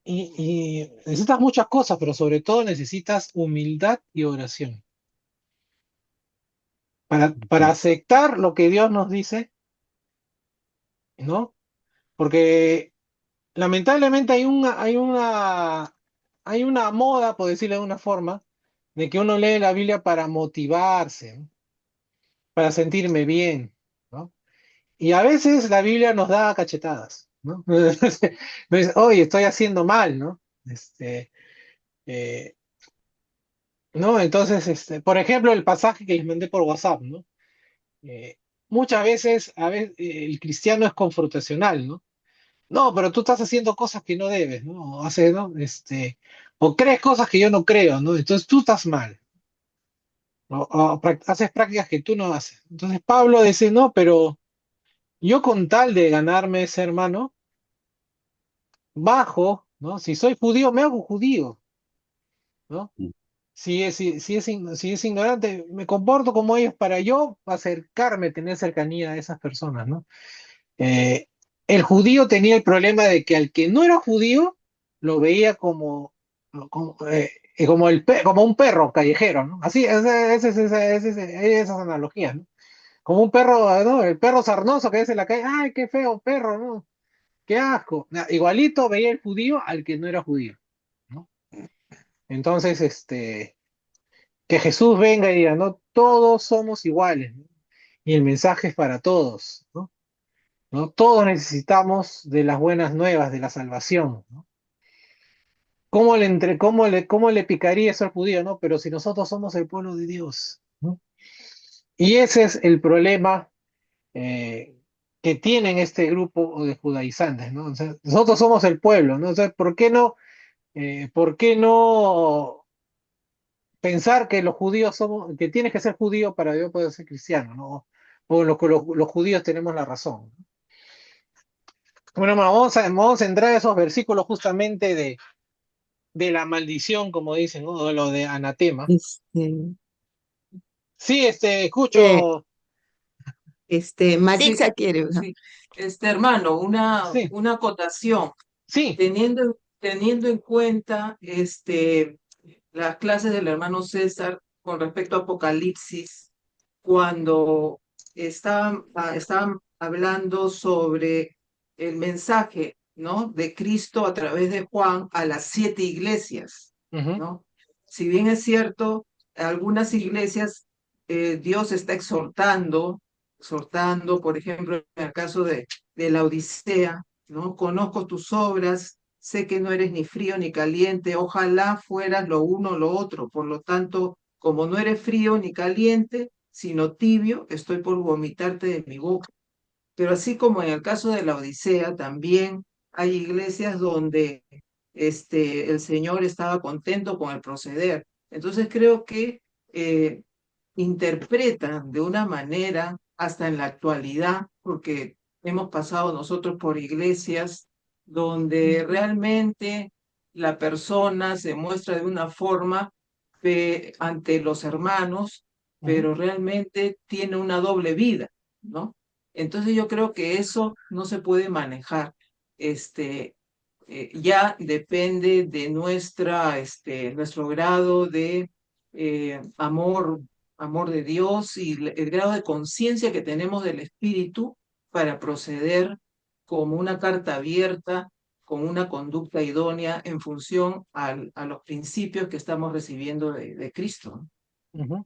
y necesitas muchas cosas, pero sobre todo necesitas humildad y oración para aceptar lo que Dios nos dice, ¿no? Porque lamentablemente hay una moda, por decirlo de una forma, de que uno lee la Biblia para motivarse, ¿no? Para sentirme bien, ¿no? Y a veces la Biblia nos da cachetadas, ¿no? Me dice, oye, estoy haciendo mal, ¿no? Eh, ¿No? Entonces, por ejemplo, el pasaje que les mandé por WhatsApp, ¿no? Muchas veces, el cristiano es confrontacional, ¿no? No, pero tú estás haciendo cosas que no debes, ¿no? ¿No? O crees cosas que yo no creo, ¿no? Entonces tú estás mal, haces prácticas que tú no haces. Entonces Pablo dice, no, pero yo con tal de ganarme ese hermano, bajo, ¿no? Si soy judío, me hago judío, ¿no? Si es ignorante, me comporto como ellos para yo acercarme, tener cercanía a esas personas, ¿no? Eh, el judío tenía el problema de que al que no era judío lo veía como un perro callejero, ¿no? Así, esas analogías, ¿no? Como un perro, ¿no? El perro sarnoso que ves en la calle, ¡ay, qué feo perro, ¿no? ¡Qué asco! Igualito veía el judío al que no era judío, ¿no? Entonces, que Jesús venga y diga, no, todos somos iguales, ¿no? Y el mensaje es para todos, ¿no? ¿No? Todos necesitamos de las buenas nuevas, de la salvación, ¿no? ¿Cómo le picaría eso al judío, ¿no? Pero si nosotros somos el pueblo de Dios, ¿no? Y ese es el problema eh, que tienen este grupo de judaizantes, ¿no? O sea, nosotros somos el pueblo, ¿no? O sea, por qué no pensar que los judíos somos, que tienes que ser judío para yo poder ser cristiano, ¿no? O los judíos tenemos la razón. Bueno, vamos a entrar a esos versículos justamente de la maldición, como dicen, ¿no? De lo de anatema. Este, Sí, eh, escucho. Marisa quiere, ¿no? Sí. Hermano, Sí, una acotación, sí. teniendo en cuenta las clases del hermano César con respecto a Apocalipsis, cuando estaban hablando sobre el mensaje, ¿no? De Cristo a través de Juan a las 7 iglesias, Ujú, ¿no? Si bien es cierto, algunas iglesias Dios está exhortando, por ejemplo, en el caso de la Odisea, ¿no? Conozco tus obras, sé que no eres ni frío ni caliente, ojalá fueras lo uno o lo otro. Por lo tanto, como no eres frío ni caliente, sino tibio, estoy por vomitarte de mi boca. Pero así como en el caso de la Odisea, también hay iglesias donde el Señor estaba contento con el proceder. Entonces creo que eh, interpretan de una manera, hasta en la actualidad, porque hemos pasado nosotros por iglesias donde realmente la persona se muestra de una forma ante los hermanos, Ujú, pero realmente tiene una doble vida, ¿no? Entonces yo creo que eso no se puede manejar. Ya depende de nuestro grado de amor de Dios y el grado de conciencia que tenemos del Espíritu para proceder como una carta abierta, con una conducta idónea en función a los principios que estamos recibiendo de Cristo. ujú.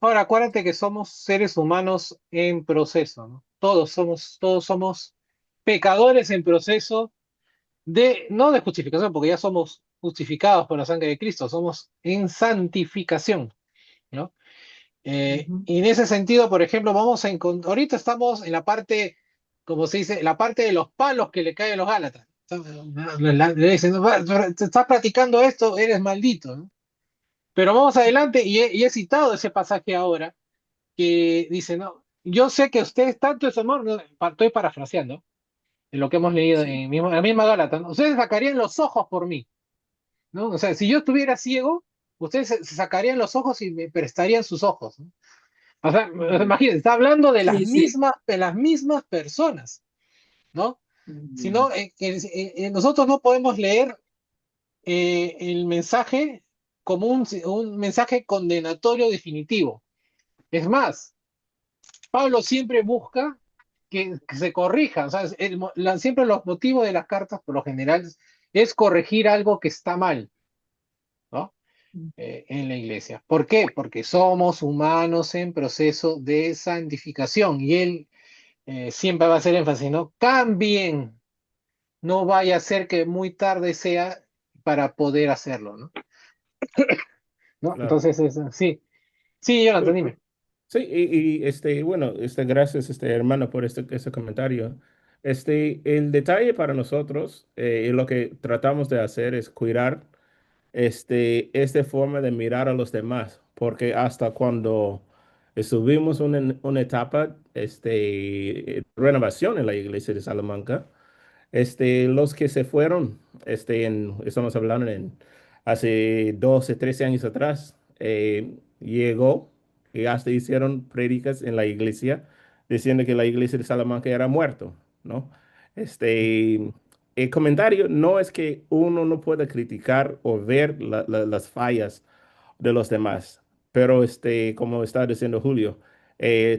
Ahora, acuérdate que somos seres humanos en proceso, ¿no? Todos somos pecadores en proceso no de justificación, porque ya somos justificados por la sangre de Cristo, somos en santificación, ¿no? Ujú. Y en ese sentido, por ejemplo, ahorita estamos en la parte, como se dice, la parte de los palos que le caen a los Gálatas. Le dicen, "No, te estás practicando esto, eres maldito", ¿no? Pero vamos adelante y he citado ese pasaje ahora, que dice, no, yo sé que ustedes tanto es amor, no, estoy parafraseando, en lo que hemos leído Sí, en la misma Gálatas, ¿no? Ustedes sacarían los ojos por mí, ¿no? O sea, si yo estuviera ciego, ustedes se sacarían los ojos y me prestarían sus ojos, ¿no? O sea, ujú. imagínense, está hablando Sí, sí. de las mismas personas, ¿no? Si Ujú. no, nosotros no podemos leer el mensaje como un mensaje condenatorio definitivo. Es más, Pablo siempre busca que se corrija, o sea, siempre los motivos de las cartas, por lo general, es corregir algo que está mal, ¿no? En la iglesia. ¿Por qué? Porque somos humanos en proceso de santificación y él siempre va a hacer énfasis, ¿no? Cambien, no vaya a ser que muy tarde sea para poder hacerlo, ¿no? ¿No? Claro. Entonces, sí, sí, Jonathan, Sí, dime. sí, bueno, gracias, hermano, por este comentario. El detalle para nosotros, y lo que tratamos de hacer es cuidar esta forma de mirar a los demás, porque hasta cuando estuvimos una etapa, renovación en la iglesia de Salamanca, los que se fueron, estamos hablando en hace 12 13 años atrás, llegó y hasta hicieron prédicas en la iglesia diciendo que la iglesia de Salamanca era muerto, ¿no? El comentario no es que uno no pueda criticar o ver las fallas de los demás. Pero como está diciendo Julio,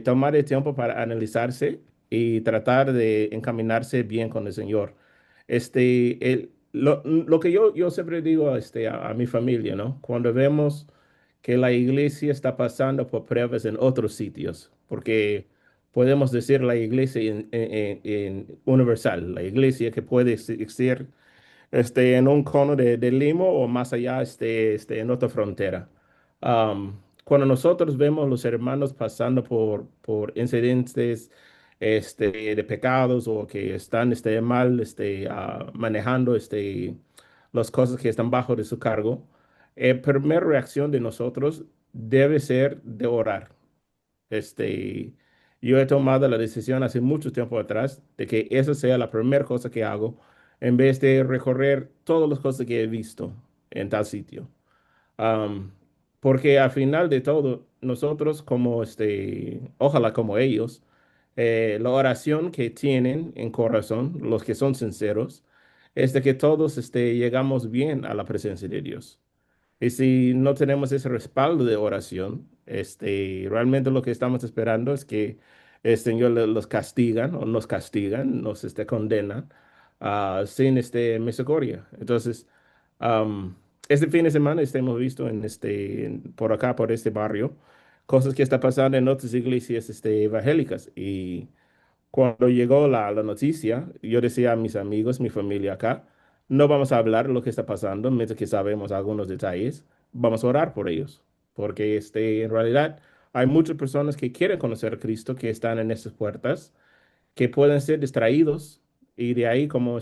tomar el tiempo para analizarse y tratar de encaminarse bien con el Señor. Lo que yo siempre digo a mi familia, ¿no? Cuando vemos que la iglesia está pasando por pruebas en otros sitios, porque podemos decir la iglesia en universal, la iglesia que puede existir en un cono de Limo o más allá en otra frontera. Cuando nosotros vemos los hermanos pasando por incidentes de pecados o que están mal manejando las cosas que están bajo de su cargo, la primera reacción de nosotros debe ser de orar. Este, yo he tomado la decisión hace mucho tiempo atrás de que esa sea la primera cosa que hago en vez de recorrer todas las cosas que he visto en tal sitio. Am, Porque al final de todo, nosotros como ojalá como ellos, la oración que tienen en corazón, los que son sinceros, es de que todos llegamos bien a la presencia de Dios. Y si no tenemos ese respaldo de oración, realmente lo que estamos esperando es que el Señor los castigan o nos castigan, nos condenan sin misericordia. Entonces, am, este fin de semana hemos visto por acá, por este barrio, cosas que están pasando en otras iglesias evangélicas. Y cuando llegó la noticia, yo decía a mis amigos, mi familia acá, no vamos a hablar lo que está pasando, mientras que sabemos algunos detalles, vamos a orar por ellos, porque en realidad hay muchas personas que quieren conocer a Cristo, que están en esas puertas, que pueden ser distraídos y de ahí como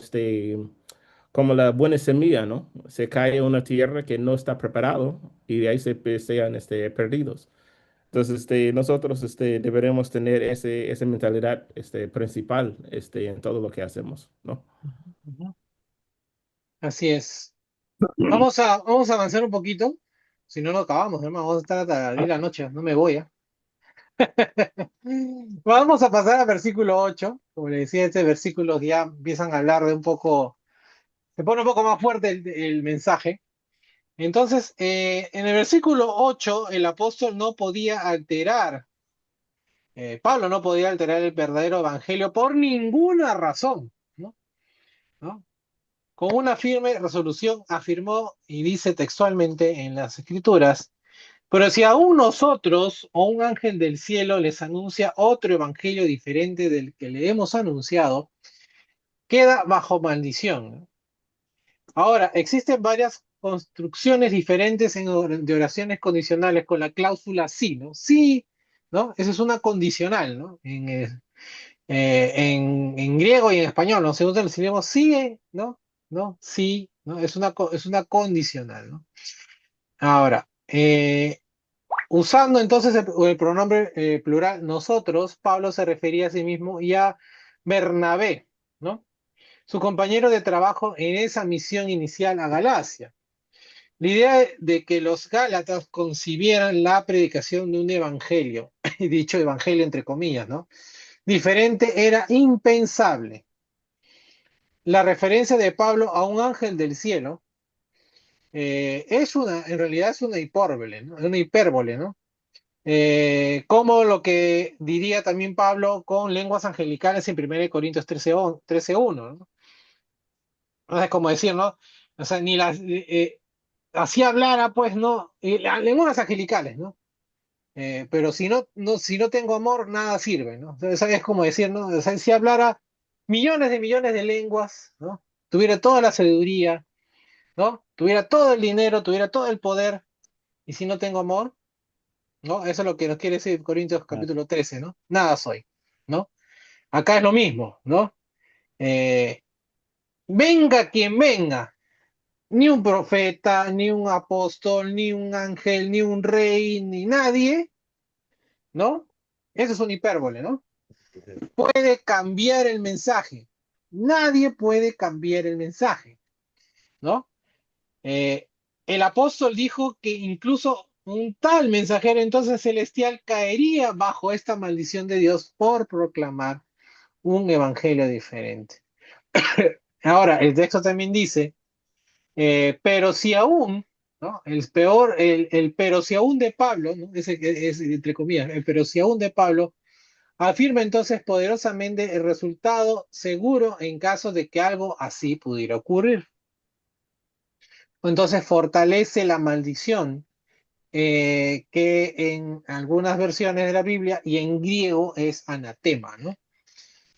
la buena semilla, ¿no? Se cae en una tierra que no está preparado y de ahí sean perdidos. Entonces, nosotros deberemos tener esa mentalidad principal en todo lo que hacemos, ¿no? Ujú. Así es. Vamos a avanzar un poquito. Si no, no acabamos, hermano. Vamos a estar hasta las 10 de la noche. No me voy, ¿ah? Vamos a pasar al versículo 8. Como le decía, este versículo ya empiezan a hablar de un poco, se pone un poco más fuerte el mensaje. Entonces, en el versículo 8, el apóstol no podía alterar, Pablo no podía alterar el verdadero evangelio por ninguna razón, ¿no? ¿No? Con una firme resolución afirmó y dice textualmente en las escrituras: pero si aún nosotros o un ángel del cielo les anuncia otro evangelio diferente del que le hemos anunciado, queda bajo maldición, ¿no? Ahora, existen varias construcciones diferentes de oraciones condicionales con la cláusula sí, ¿no? Sí, ¿no? Esa es una condicional, ¿no? En griego y en español, ¿no? Según decimos sí, ¿no? ¿No? Sí, ¿no? Es una condicional, ¿no? Ahora, usando entonces el pronombre plural nosotros, Pablo se refería a sí mismo y a Bernabé, ¿no? Su compañero de trabajo en esa misión inicial a Galacia. La idea de que los gálatas concibieran la predicación de un evangelio, dicho evangelio entre comillas, ¿no? Diferente era impensable. La referencia de Pablo a un ángel del cielo en realidad es una hipérbole, ¿no? Una hipérbole, ¿no? Como lo que diría también Pablo con lenguas angelicales en 1 Corintios 13:1, ¿no? O sea, es como decir, ¿no? O sea, ni las, así hablara, pues, ¿no? Las lenguas angelicales, ¿no? Pero si no tengo amor, nada sirve, ¿no? O sea, es como decir, ¿no? O sea, si hablara millones de lenguas, ¿no? Tuviera toda la sabiduría, ¿no? Tuviera todo el dinero, tuviera todo el poder, y si no tengo amor, ¿no? Eso es lo que nos quiere decir Corintios Ah, capítulo 13, ¿no? Nada soy, ¿no? Acá es lo mismo, ¿no? Eh, venga quien venga, ni un profeta, ni un apóstol, ni un ángel, ni un rey, ni nadie, ¿no? Eso es una hipérbole, ¿no? Puede cambiar el mensaje. Nadie puede cambiar el mensaje, ¿no? Eh, el apóstol dijo que incluso un tal mensajero entonces celestial caería bajo esta maldición de Dios por proclamar un evangelio diferente. Ahora, el texto también dice, pero si aún, ¿no? El pero si aún de Pablo, ¿no? Ese es entre comillas, el pero si aún de Pablo, afirma entonces poderosamente el resultado seguro en caso de que algo así pudiera ocurrir. Entonces fortalece la maldición, que en algunas versiones de la Biblia y en griego es anatema, ¿no?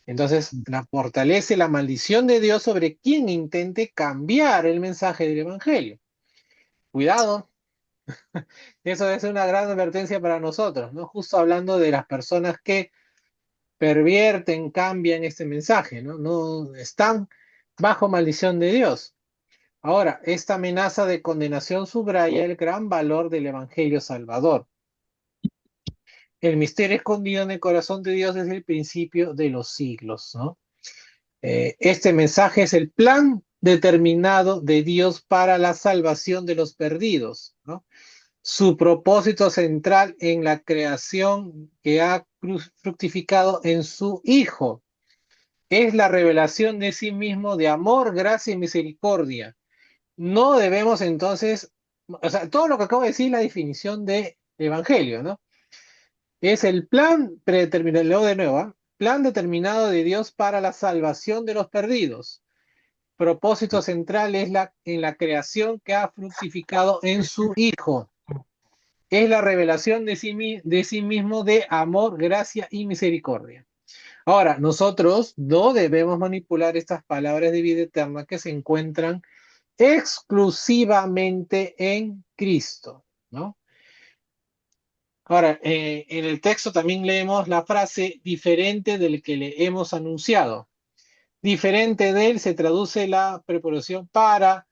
Entonces la fortalece la maldición de Dios sobre quien intente cambiar el mensaje del Evangelio. Cuidado, eso es una gran advertencia para nosotros, ¿no? Justo hablando de las personas que pervierten, cambian este mensaje, ¿no? No están bajo maldición de Dios. Ahora, esta amenaza de condenación subraya el gran valor del Evangelio Salvador. El misterio escondido en el corazón de Dios desde el principio de los siglos, ¿no? Este mensaje es el plan determinado de Dios para la salvación de los perdidos, ¿no? Su propósito central en la creación que ha fructificado en su Hijo es la revelación de sí mismo de amor, gracia y misericordia. No debemos entonces, o sea, todo lo que acabo de decir es la definición de evangelio, ¿no? Es el plan predeterminado, leo de nuevo, ¿ah? Plan determinado de Dios para la salvación de los perdidos. Propósito central es en la creación que ha fructificado en su Hijo. Es la revelación de sí mismo de amor, gracia y misericordia. Ahora, nosotros no debemos manipular estas palabras de vida eterna que se encuentran exclusivamente en Cristo, ¿no? Ahora, en el texto también leemos la frase diferente del que le hemos anunciado. Diferente de él se traduce la preposición para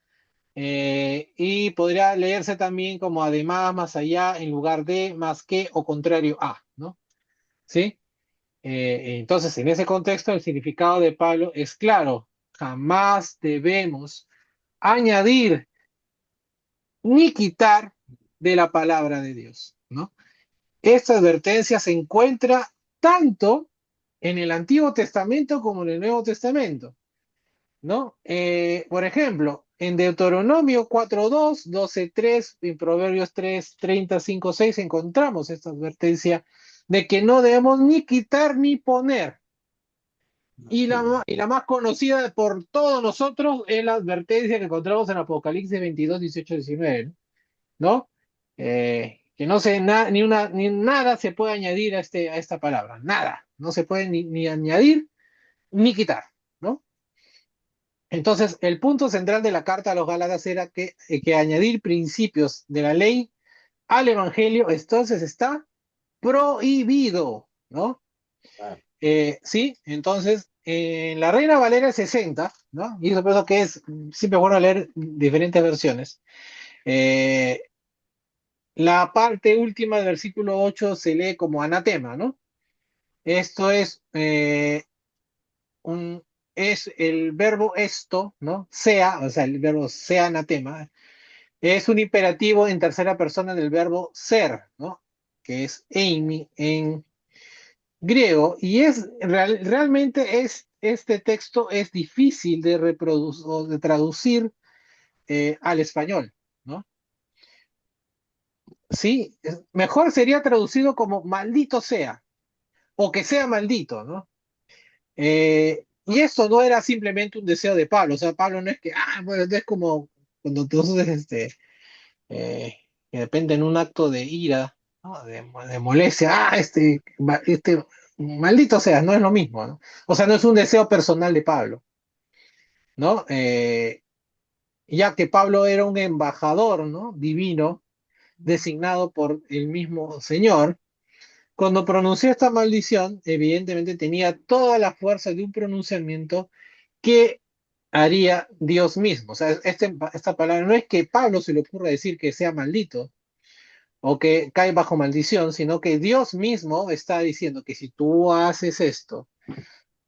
y podría leerse también como además, más allá, en lugar de, más que o contrario a, ¿no? ¿Sí? Entonces, en ese contexto, el significado de Pablo es claro. Jamás debemos añadir ni quitar de la palabra de Dios, ¿no? Esta advertencia se encuentra tanto en el Antiguo Testamento como en el Nuevo Testamento, ¿no? Por ejemplo, en Deuteronomio 4:2, 12:3, en Proverbios 3:30, 5:6 encontramos esta advertencia de que no debemos ni quitar ni poner. Y la más conocida por todos nosotros es la advertencia que encontramos en Apocalipsis 22, 18, 19, ¿no? Que no se ni nada se puede añadir a esta palabra, nada, no se puede ni añadir ni quitar, ¿no? Entonces, el punto central de la carta a los Gálatas era que añadir principios de la ley al Evangelio, entonces está prohibido, ¿no? Ah, Sí, entonces, en la Reina Valera 60, ¿no? Y eso por eso que es siempre bueno leer diferentes versiones. Eh, la parte última del versículo 8 se lee como anatema, ¿no? Esto un, es el verbo esto, ¿no? Sea, o sea, el verbo sea anatema, es un imperativo en tercera persona del verbo ser, ¿no? Que es eimi en griego, y realmente este texto es difícil de reproducir o de traducir al español, ¿no? Sí, mejor sería traducido como maldito sea, o que sea maldito, ¿no? Y esto no era simplemente un deseo de Pablo, o sea, Pablo no es que, bueno, es como cuando tú haces eh, que depende en un acto de ira, ¿no? De molestia, este maldito sea, no es lo mismo, ¿no? O sea, no es un deseo personal de Pablo, ¿no? Ya que Pablo era un embajador, ¿no? Divino, designado por el mismo Señor, cuando pronunció esta maldición, evidentemente tenía toda la fuerza de un pronunciamiento que haría Dios mismo. O sea, esta palabra no es que Pablo se le ocurra decir que sea maldito, o que cae bajo maldición, sino que Dios mismo está diciendo que si tú haces esto,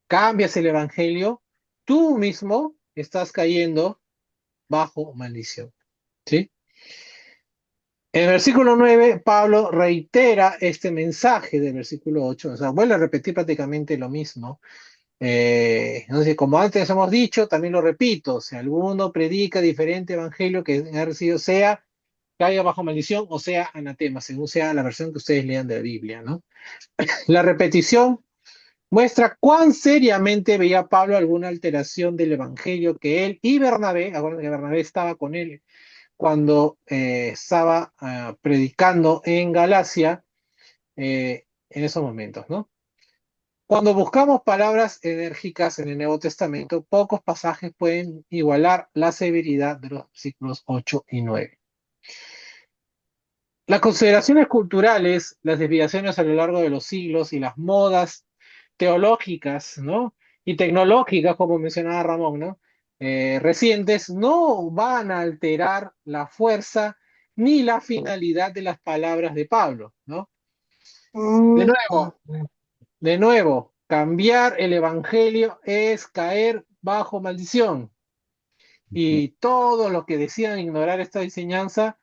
cambias el evangelio, tú mismo estás cayendo bajo maldición. ¿Sí? En el versículo 9, Pablo reitera este mensaje del versículo 8, o sea, vuelve a repetir prácticamente lo mismo. Entonces, como antes hemos dicho, también lo repito, si alguno predica diferente evangelio que ha recibido, sea caiga bajo maldición o sea anatema, según sea la versión que ustedes lean de la Biblia, ¿no? La repetición muestra cuán seriamente veía Pablo alguna alteración del evangelio que él y Bernabé, acuérdense que Bernabé estaba con él cuando estaba predicando en Galacia en esos momentos, ¿no? Cuando buscamos palabras enérgicas en el Nuevo Testamento, pocos pasajes pueden igualar la severidad de los versículos 8 y 9. Las consideraciones culturales, las desviaciones a lo largo de los siglos y las modas teológicas, ¿no? Y tecnológicas, como mencionaba Ramón, ¿no? Recientes, no van a alterar la fuerza ni la finalidad de las palabras de Pablo, ¿no? De nuevo, cambiar el evangelio es caer bajo maldición. Y todos los que decidan ignorar esta enseñanza,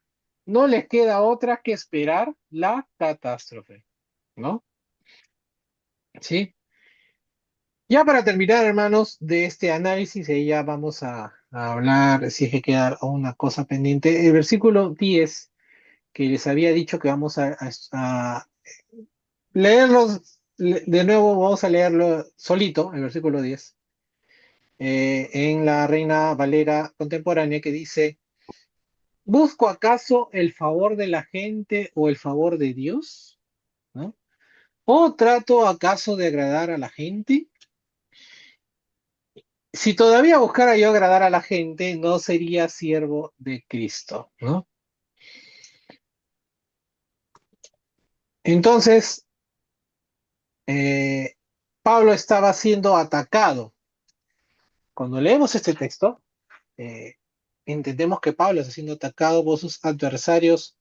no les queda otra que esperar la catástrofe, ¿no? ¿Sí? Ya para terminar, hermanos, de este análisis, ya vamos a hablar, si es que queda una cosa pendiente, el versículo 10, que les había dicho que vamos a leerlos, de nuevo vamos a leerlo solito, el versículo 10, en la Reina Valera contemporánea, que dice: ¿busco acaso el favor de la gente o el favor de Dios? ¿No? ¿O trato acaso de agradar a la gente? Si todavía buscara yo agradar a la gente, no sería siervo de Cristo, ¿no? Entonces, eh, Pablo estaba siendo atacado. Cuando leemos este texto, eh, entendemos que Pablo está siendo atacado por sus adversarios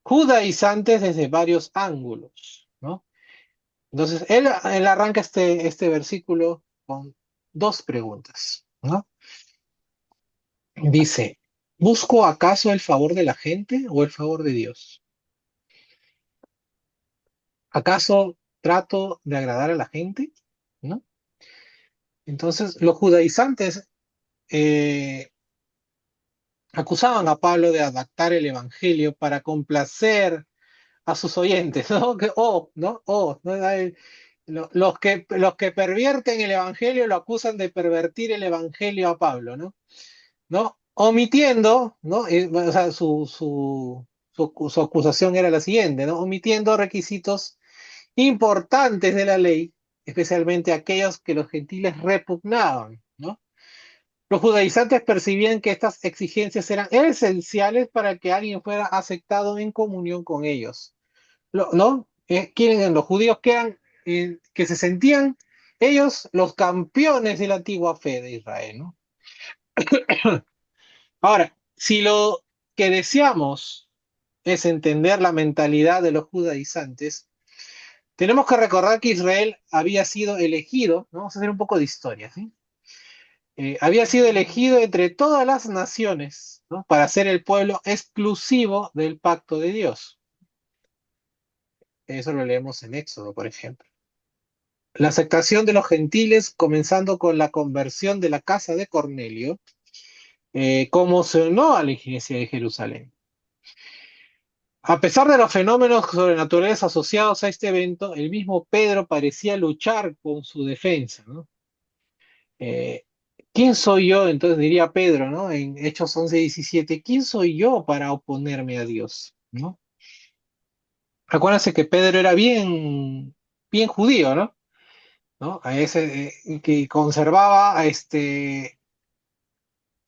judaizantes desde varios ángulos, ¿no? Entonces, él arranca este versículo con dos preguntas, ¿no? Dice, ¿busco acaso el favor de la gente o el favor de Dios? ¿Acaso trato de agradar a la gente? ¿No? Entonces, los judaizantes eh, acusaban a Pablo de adaptar el evangelio para complacer a sus oyentes, ¿no? ¿No? Los que pervierten el evangelio lo acusan de pervertir el evangelio a Pablo, ¿no? Omitiendo, ¿no? O sea, su acusación era la siguiente, ¿no? Omitiendo requisitos importantes de la ley, especialmente aquellos que los gentiles repugnaban, ¿no? Los judaizantes percibían que estas exigencias eran esenciales para que alguien fuera aceptado en comunión con ellos, ¿no? Quieren los judíos que se sentían ellos los campeones de la antigua fe de Israel, ¿no? Ahora, si lo que deseamos es entender la mentalidad de los judaizantes, tenemos que recordar que Israel había sido elegido, ¿no? Vamos a hacer un poco de historia, ¿sí? Había sido elegido entre todas las naciones, ¿no? Para ser el pueblo exclusivo del pacto de Dios. Eso lo leemos en Éxodo, por ejemplo. La aceptación de los gentiles, comenzando con la conversión de la casa de Cornelio, conmocionó a la iglesia de Jerusalén. A pesar de los fenómenos sobrenaturales asociados a este evento, el mismo Pedro parecía luchar con su defensa, ¿no? Eh, ¿Quién soy yo? Entonces diría Pedro, ¿no? En Hechos 11:17, ¿quién soy yo para oponerme a Dios? ¿No? Acuérdense que Pedro era bien judío, ¿no? ¿No? A ese, que conservaba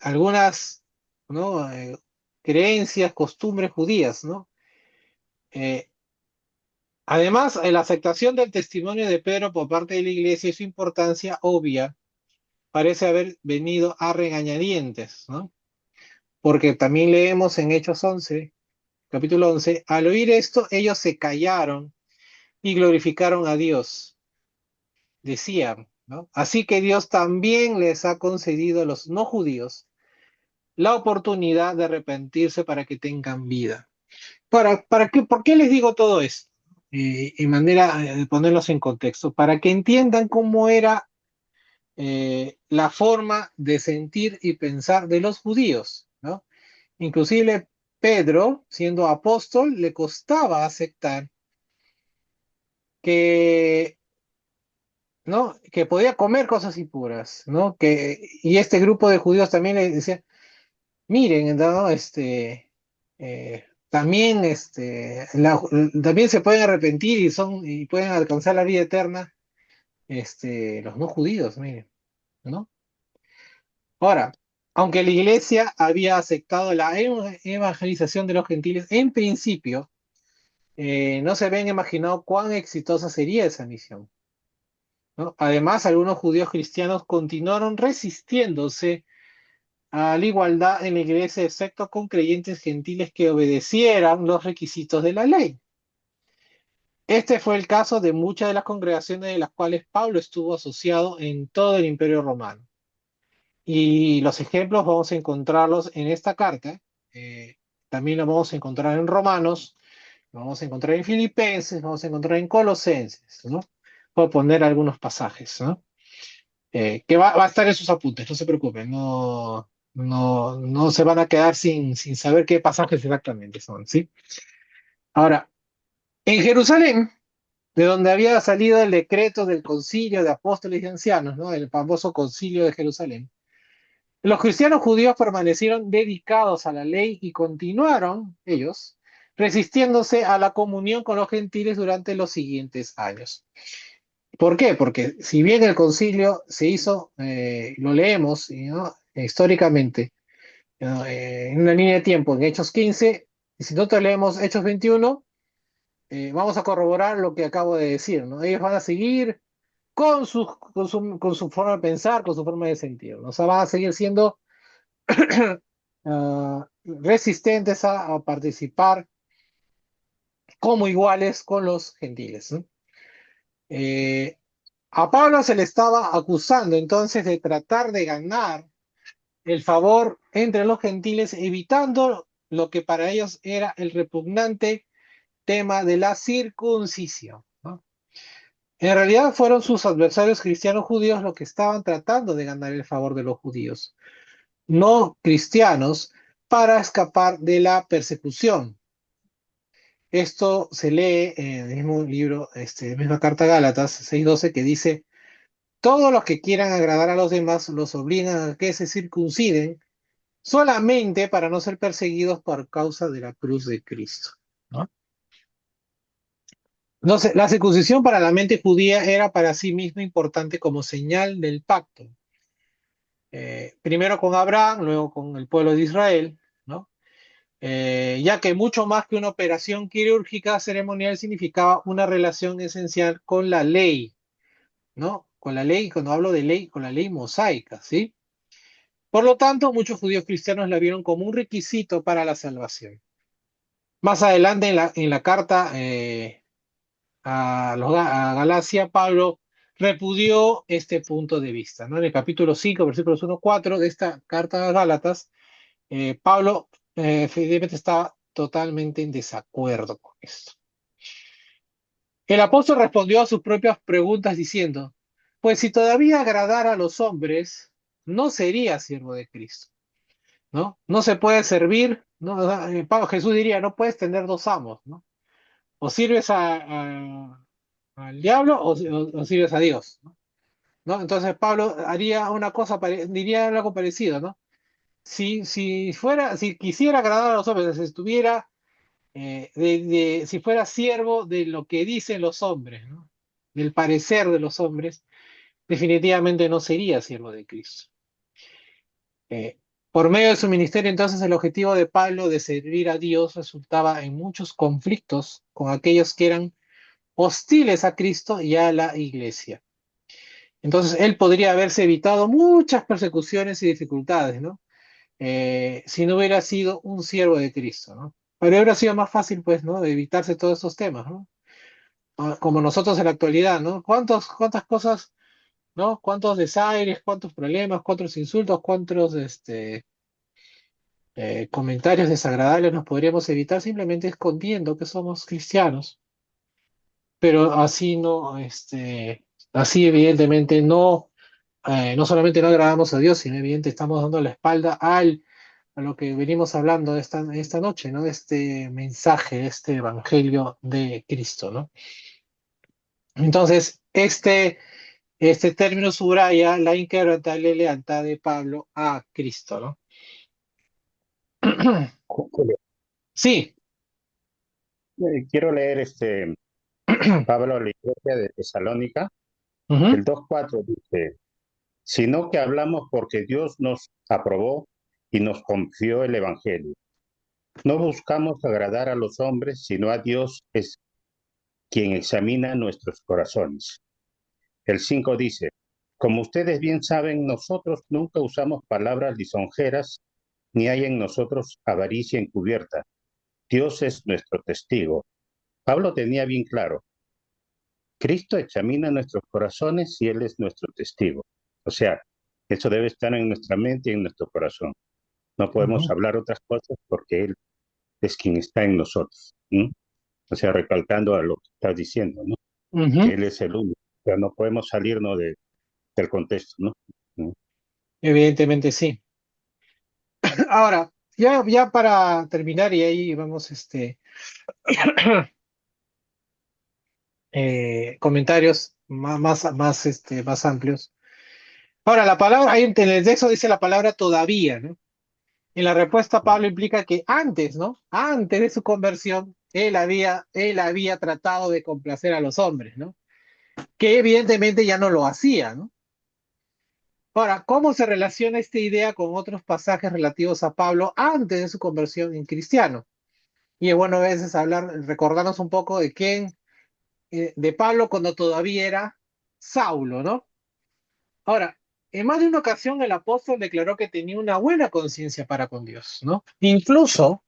algunas, ¿no? Creencias, costumbres judías, ¿no? Eh, Además, la aceptación del testimonio de Pedro por parte de la iglesia y su importancia obvia parece haber venido a regañadientes, ¿no? Porque también leemos en Hechos 11, capítulo 11, al oír esto, ellos se callaron y glorificaron a Dios, decían, ¿no? Así que Dios también les ha concedido a los no judíos la oportunidad de arrepentirse para que tengan vida. ¿Por qué les digo todo esto? En manera de ponerlos en contexto, para que entiendan cómo era la forma de sentir y pensar de los judíos, ¿no? Inclusive Pedro, siendo apóstol, le costaba aceptar que, ¿no? Que podía comer cosas impuras, ¿no? Y este grupo de judíos también le decía, miren, ¿no? También, también se pueden arrepentir y pueden alcanzar la vida eterna, los no judíos, miren, ¿no? Ahora, aunque la iglesia había aceptado la evangelización de los gentiles, en principio, no se habían imaginado cuán exitosa sería esa misión, ¿no? Además, algunos judíos cristianos continuaron resistiéndose a la igualdad en la iglesia, excepto con creyentes gentiles que obedecieran los requisitos de la ley. Este fue el caso de muchas de las congregaciones de las cuales Pablo estuvo asociado en todo el Imperio Romano. Y los ejemplos vamos a encontrarlos en esta carta. eh, También los vamos a encontrar en Romanos, lo vamos a encontrar en Filipenses, lo vamos a encontrar en Colosenses, ¿no? Puedo poner algunos pasajes, ¿no? Que va a estar en sus apuntes, no se preocupen, no se van a quedar sin saber qué pasajes exactamente son, ¿sí? Ahora, en Jerusalén, de donde había salido el decreto del concilio de apóstoles y ancianos, ¿no? El famoso concilio de Jerusalén, los cristianos judíos permanecieron dedicados a la ley y continuaron, ellos, resistiéndose a la comunión con los gentiles durante los siguientes años. ¿Por qué? Porque si bien el concilio se hizo, lo leemos, ¿no? Históricamente, ¿no? En una línea de tiempo, en Hechos 15, y si nosotros leemos Hechos 21, vamos a corroborar lo que acabo de decir, ¿no? Ellos van a seguir con su forma de pensar, con su forma de sentir, ¿no? O sea, van a seguir siendo resistentes a participar como iguales con los gentiles, ¿no? Eh, a Pablo se le estaba acusando entonces de tratar de ganar el favor entre los gentiles, evitando lo que para ellos era el repugnante tema de la circuncisión, ¿no? En realidad fueron sus adversarios cristianos judíos los que estaban tratando de ganar el favor de los judíos, no cristianos, para escapar de la persecución. Esto se lee en el mismo libro, misma carta a Gálatas 6:12, que dice: todos los que quieran agradar a los demás los obligan a que se circunciden solamente para no ser perseguidos por causa de la cruz de Cristo, ¿no? No sé, la circuncisión para la mente judía era para sí misma importante como señal del pacto. Primero con Abraham, luego con el pueblo de Israel, ¿no? Ya que mucho más que una operación quirúrgica ceremonial significaba una relación esencial con la ley, ¿no? Con la ley, cuando hablo de ley, con la ley mosaica, ¿sí? Por lo tanto, muchos judíos cristianos la vieron como un requisito para la salvación. Más adelante en la carta a Galacia, Pablo repudió este punto de vista, ¿no? En el capítulo 5, versículos 1-4 de esta carta a Gálatas, Pablo efectivamente estaba totalmente en desacuerdo con esto. El apóstol respondió a sus propias preguntas diciendo: pues si todavía agradara a los hombres, no sería siervo de Cristo, ¿no? No se puede servir, ¿no? Jesús diría: no puedes tener dos amos, ¿no? O sirves al diablo o sirves a Dios, ¿no? ¿No? Entonces Pablo haría una cosa, diría algo parecido, ¿no? Si quisiera agradar a los hombres, si estuviera, si fuera siervo de lo que dicen los hombres, ¿no? Del parecer de los hombres, definitivamente no sería siervo de Cristo. Por medio de su ministerio, entonces, el objetivo de Pablo de servir a Dios resultaba en muchos conflictos con aquellos que eran hostiles a Cristo y a la iglesia. Entonces, él podría haberse evitado muchas persecuciones y dificultades, ¿no? Si no hubiera sido un siervo de Cristo, ¿no? Pero hubiera sido más fácil, pues, ¿no? De evitarse todos estos temas, ¿no? Como nosotros en la actualidad, ¿no? ¿Cuántas cosas, ¿no? ¿Cuántos desaires, cuántos problemas, cuántos insultos, cuántos, comentarios desagradables nos podríamos evitar simplemente escondiendo que somos cristianos? Pero así no, así evidentemente no solamente no agradamos a Dios, sino evidentemente estamos dando la espalda a lo que venimos hablando esta noche, ¿no? Este mensaje, este evangelio de Cristo, ¿no? Entonces, este término subraya la inquebrantable lealtad de Pablo a Cristo, ¿no? Julio, Sí. quiero leer Pablo a la iglesia de Tesalónica, Ujú. el 2:4 dice: sino que hablamos porque Dios nos aprobó y nos confió el Evangelio. No buscamos agradar a los hombres, sino a Dios es quien examina nuestros corazones. El 5 dice: como ustedes bien saben, nosotros nunca usamos palabras lisonjeras, ni hay en nosotros avaricia encubierta. Dios es nuestro testigo. Pablo tenía bien claro: Cristo examina nuestros corazones y Él es nuestro testigo. O sea, eso debe estar en nuestra mente y en nuestro corazón. No podemos Ujú. hablar otras cosas porque Él es quien está en nosotros. ¿No? O sea, recalcando a lo que estás diciendo, ¿no? Que Ujú. Él es el único. O sea, no podemos salirnos del contexto, ¿no? ¿No? Evidentemente sí. Ahora, ya para terminar, y ahí vamos, comentarios más amplios. Ahora, la palabra, ahí en el texto dice la palabra todavía, ¿no? Y la respuesta Pablo implica que antes, ¿no? Antes de su conversión, él había tratado de complacer a los hombres, ¿no? Que evidentemente ya no lo hacía, ¿no? Ahora, ¿cómo se relaciona esta idea con otros pasajes relativos a Pablo antes de su conversión en cristiano? Y es bueno a veces recordarnos un poco de Pablo cuando todavía era Saulo, ¿no? Ahora, en más de una ocasión el apóstol declaró que tenía una buena conciencia para con Dios, ¿no? Incluso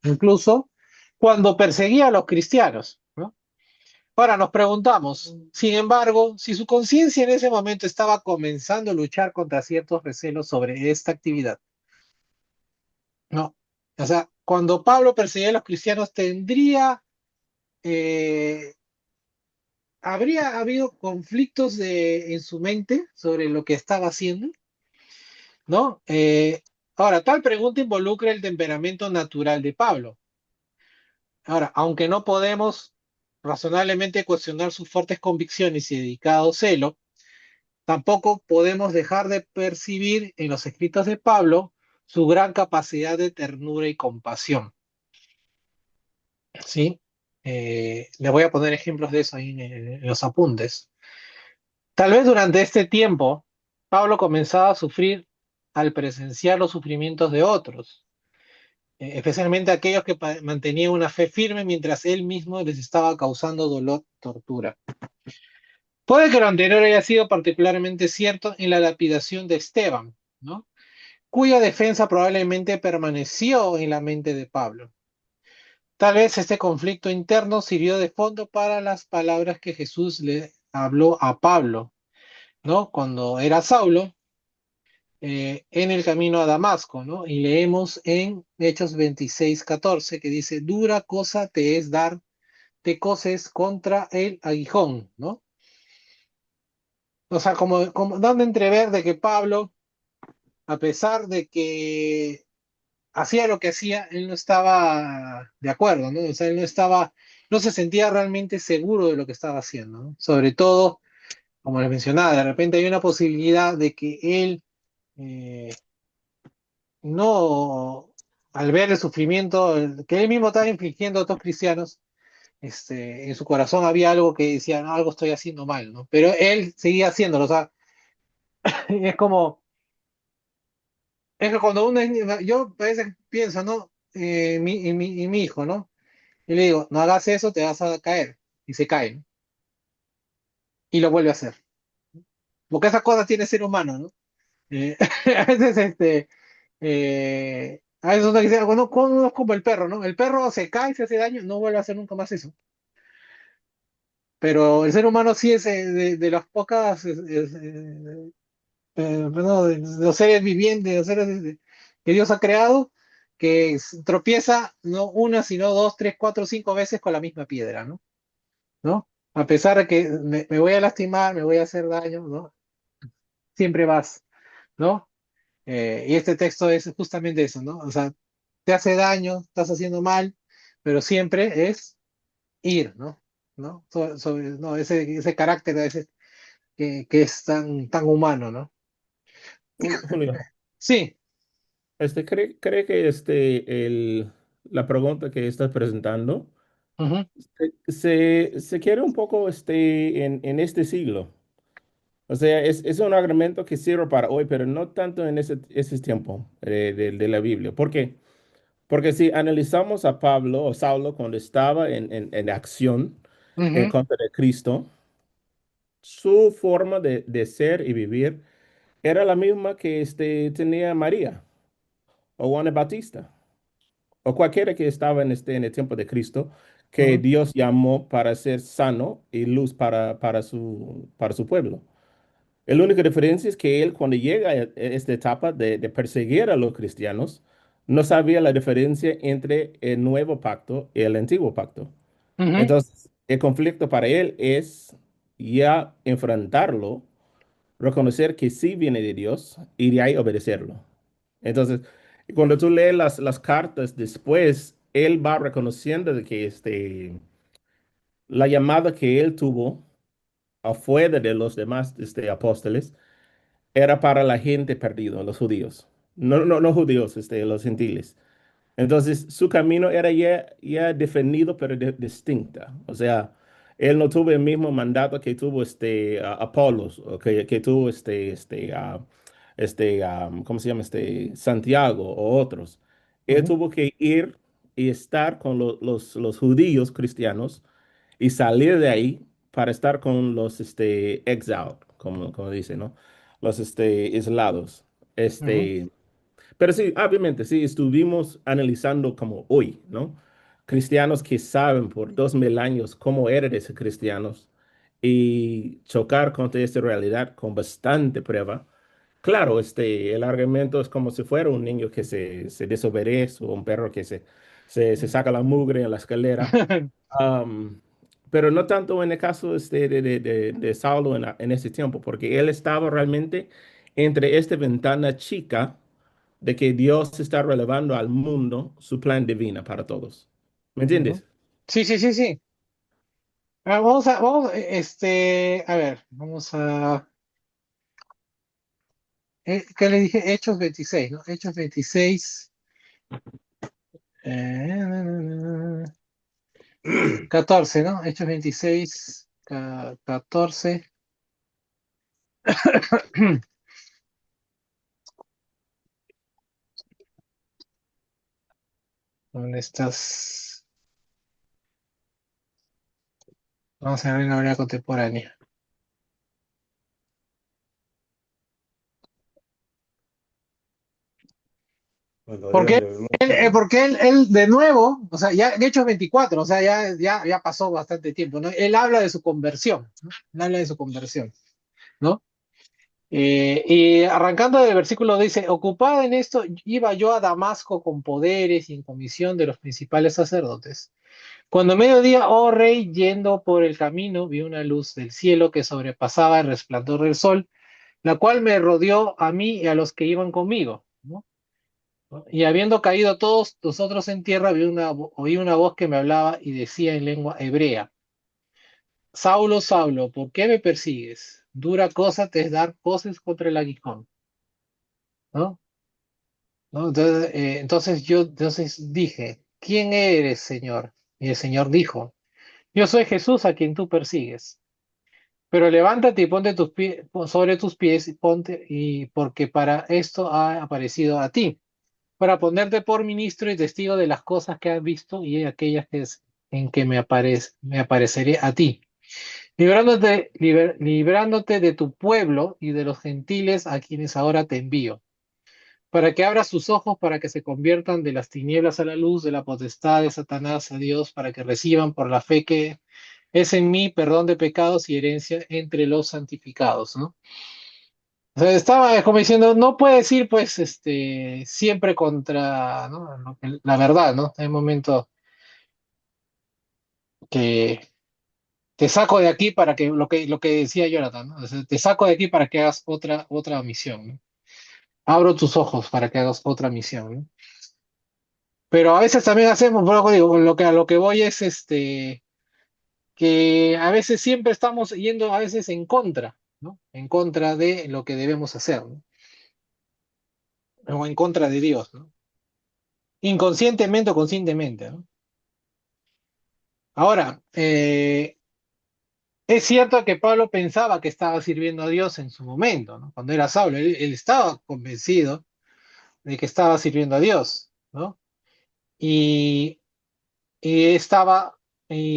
cuando perseguía a los cristianos, ¿no? Ahora nos preguntamos, sin embargo, si su conciencia en ese momento estaba comenzando a luchar contra ciertos recelos sobre esta actividad, ¿no? O sea, cuando Pablo perseguía a los cristianos, eh, ¿habría habido conflictos en su mente sobre lo que estaba haciendo? ¿No? Ahora, tal pregunta involucra el temperamento natural de Pablo. Ahora, aunque no podemos razonablemente cuestionar sus fuertes convicciones y dedicado celo, tampoco podemos dejar de percibir en los escritos de Pablo su gran capacidad de ternura y compasión. ¿Sí? Le voy a poner ejemplos de eso ahí en los apuntes. Tal vez durante este tiempo, Pablo comenzaba a sufrir al presenciar los sufrimientos de otros, especialmente aquellos que mantenían una fe firme mientras él mismo les estaba causando dolor, tortura. Puede que lo anterior haya sido particularmente cierto en la lapidación de Esteban, ¿no? Cuya defensa probablemente permaneció en la mente de Pablo. Tal vez este conflicto interno sirvió de fondo para las palabras que Jesús le habló a Pablo, ¿no? Cuando era Saulo, en el camino a Damasco, ¿no? Y leemos en Hechos 26:14 que dice, dura cosa te es dar te coces contra el aguijón, ¿no? O sea, como dando a entrever de que Pablo, a pesar de que hacía lo que hacía, él no estaba de acuerdo, ¿no? O sea, no se sentía realmente seguro de lo que estaba haciendo, ¿no? Sobre todo, como les mencionaba, de repente hay una posibilidad de que él eh, no, al ver el sufrimiento que él mismo estaba infligiendo a otros cristianos, en su corazón había algo que decía, "No, algo estoy haciendo mal, ¿no?". Pero él seguía haciéndolo, o sea, es que cuando yo a veces pienso, ¿no? En mi hijo, ¿no? Y le digo, no hagas eso, te vas a caer. Y se cae, ¿no? Y lo vuelve a hacer. Porque esas cosas tiene ser humano, ¿no? Eh, a veces, a veces uno dice, bueno, uno es como el perro, ¿no? El perro se cae, se hace daño, no vuelve a hacer nunca más eso. Pero el ser humano sí es de las pocas, bueno, de los seres vivientes, de los seres que Dios ha creado, que tropieza no una, sino dos, tres, cuatro, cinco veces con la misma piedra, ¿no? ¿No? A pesar de que me voy a lastimar, me voy a hacer daño, ¿no? Siempre vas, ¿no? Y este texto es justamente eso, ¿no? O sea, te hace daño, estás haciendo mal, pero siempre es ir, ¿no? ¿No? No, ese carácter a veces que es tan humano, ¿no? Julio, Sí. ¿cree que la pregunta que estás presentando Ujú, se quiere un poco en este siglo? O sea, es un argumento que sirve para hoy, pero no tanto en ese tiempo de la Biblia. ¿Por qué? Porque si analizamos a Pablo o Saulo cuando estaba en acción en ujú, contra de Cristo, su forma de ser y vivir era la misma que tenía María o Juan el Bautista o cualquiera que estaba en el tiempo de Cristo, que ujú, Dios llamó para ser sano y luz para su pueblo. La única diferencia es que él cuando llega a esta etapa de perseguir a los cristianos, no sabía la diferencia entre el nuevo pacto y el antiguo pacto. ujú. Entonces, el conflicto para él es ya enfrentarlo, reconocer que sí viene de Dios y de ahí obedecerlo. Entonces, cuando tú lees las cartas después, él va reconociendo de que la llamada que él tuvo afuera de los demás apóstoles era para la gente perdida, los judíos. no judíos, los gentiles. Entonces, su camino era ya definido, pero distinta. O sea, él no tuvo el mismo mandato que tuvo Apolos, o que tuvo ¿cómo se llama? Santiago o otros. Él Ujú, tuvo que ir y estar con los judíos cristianos y salir de ahí para estar con los exile, como dice, ¿no? Los aislados. ujú, Pero sí, obviamente, sí, estuvimos analizando como hoy, ¿no? Cristianos que saben por 2000 años cómo eran esos cristianos y chocar contra esta realidad con bastante prueba. Claro, el argumento es como si fuera un niño que se desobedece o un perro que se saca la mugre en la escalera. Um, pero no tanto en el caso de Saulo en ese tiempo, porque él estaba realmente entre esta ventana chica de que Dios está relevando al mundo su plan divino para todos. ¿Me ujú. entiendes? Sí, sí, sí, sí. A ver, ¿qué le dije? Hechos 26, ¿no? Hechos 26, 14, ¿no? Hechos 26, 14. ¿Dónde estás? Vamos a ver la Biblia contemporánea. Bueno, Porque dígame, no, él de nuevo, o sea, ya en Hechos 24, o sea, ya pasó bastante tiempo, ¿no? Él habla de su conversión, ¿no? Él habla de su conversión, ¿no? Y arrancando del versículo dice, ocupada en esto, iba yo a Damasco con poderes y en comisión de los principales sacerdotes. Cuando a mediodía, oh rey, yendo por el camino, vi una luz del cielo que sobrepasaba el resplandor del sol, la cual me rodeó a mí y a los que iban conmigo, ¿no? Y habiendo caído todos nosotros en tierra, oí una voz que me hablaba y decía en lengua hebrea, Saulo, Saulo, ¿por qué me persigues? Dura cosa te es dar voces contra el aguijón, ¿no? ¿No? Entonces entonces dije, ¿quién eres, Señor? Y el Señor dijo, yo soy Jesús a quien tú persigues. Pero levántate y ponte tus pies sobre tus pies y ponte, y porque para esto ha aparecido a ti, para ponerte por ministro y testigo de las cosas que has visto y aquellas en que me apareceré a ti, librándote de tu pueblo y de los gentiles a quienes ahora te envío, para que abras sus ojos, para que se conviertan de las tinieblas a la luz, de la potestad de Satanás a Dios, para que reciban por la fe que es en mí perdón de pecados y herencia entre los santificados, ¿no? O sea, estaba como diciendo, no puedes ir pues siempre contra, ¿no? La verdad, ¿no? Hay momentos que te saco de aquí para que lo que decía Jonathan, ¿no? O sea, te saco de aquí para que hagas otra misión, ¿no? Abro tus ojos para que hagas otra misión, ¿no? Pero a veces también hacemos, bueno, digo, a lo que voy es que a veces siempre estamos yendo a veces en contra, ¿no? En contra de lo que debemos hacer, ¿no? O en contra de Dios, ¿no? Inconscientemente o conscientemente, ¿no? Ahora, es cierto que Pablo pensaba que estaba sirviendo a Dios en su momento, ¿no? Cuando era Saulo, él estaba convencido de que estaba sirviendo a Dios, ¿no? Y, y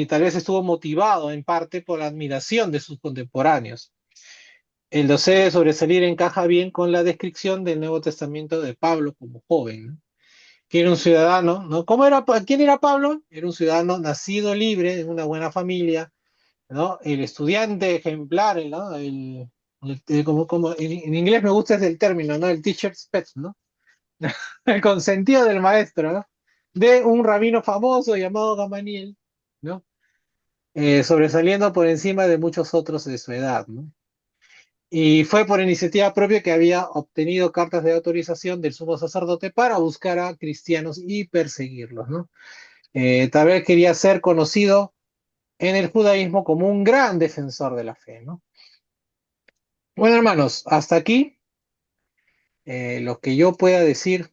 tal vez estuvo motivado en parte por la admiración de sus contemporáneos. El deseo de sobresalir encaja bien con la descripción del Nuevo Testamento de Pablo como joven, ¿no? Que era un ciudadano, ¿no? ¿Quién era Pablo? Era un ciudadano nacido libre, en una buena familia, ¿no? El estudiante ejemplar, ¿no? En inglés me gusta ese el término, ¿no? El teacher's pet, ¿no? El consentido del maestro, ¿no? De un rabino famoso llamado Gamaliel, ¿no? Sobresaliendo por encima de muchos otros de su edad, ¿no? Y fue por iniciativa propia que había obtenido cartas de autorización del sumo sacerdote para buscar a cristianos y perseguirlos, ¿no? Tal vez quería ser conocido en el judaísmo como un gran defensor de la fe, ¿no? Bueno, hermanos, hasta aquí lo que yo pueda decir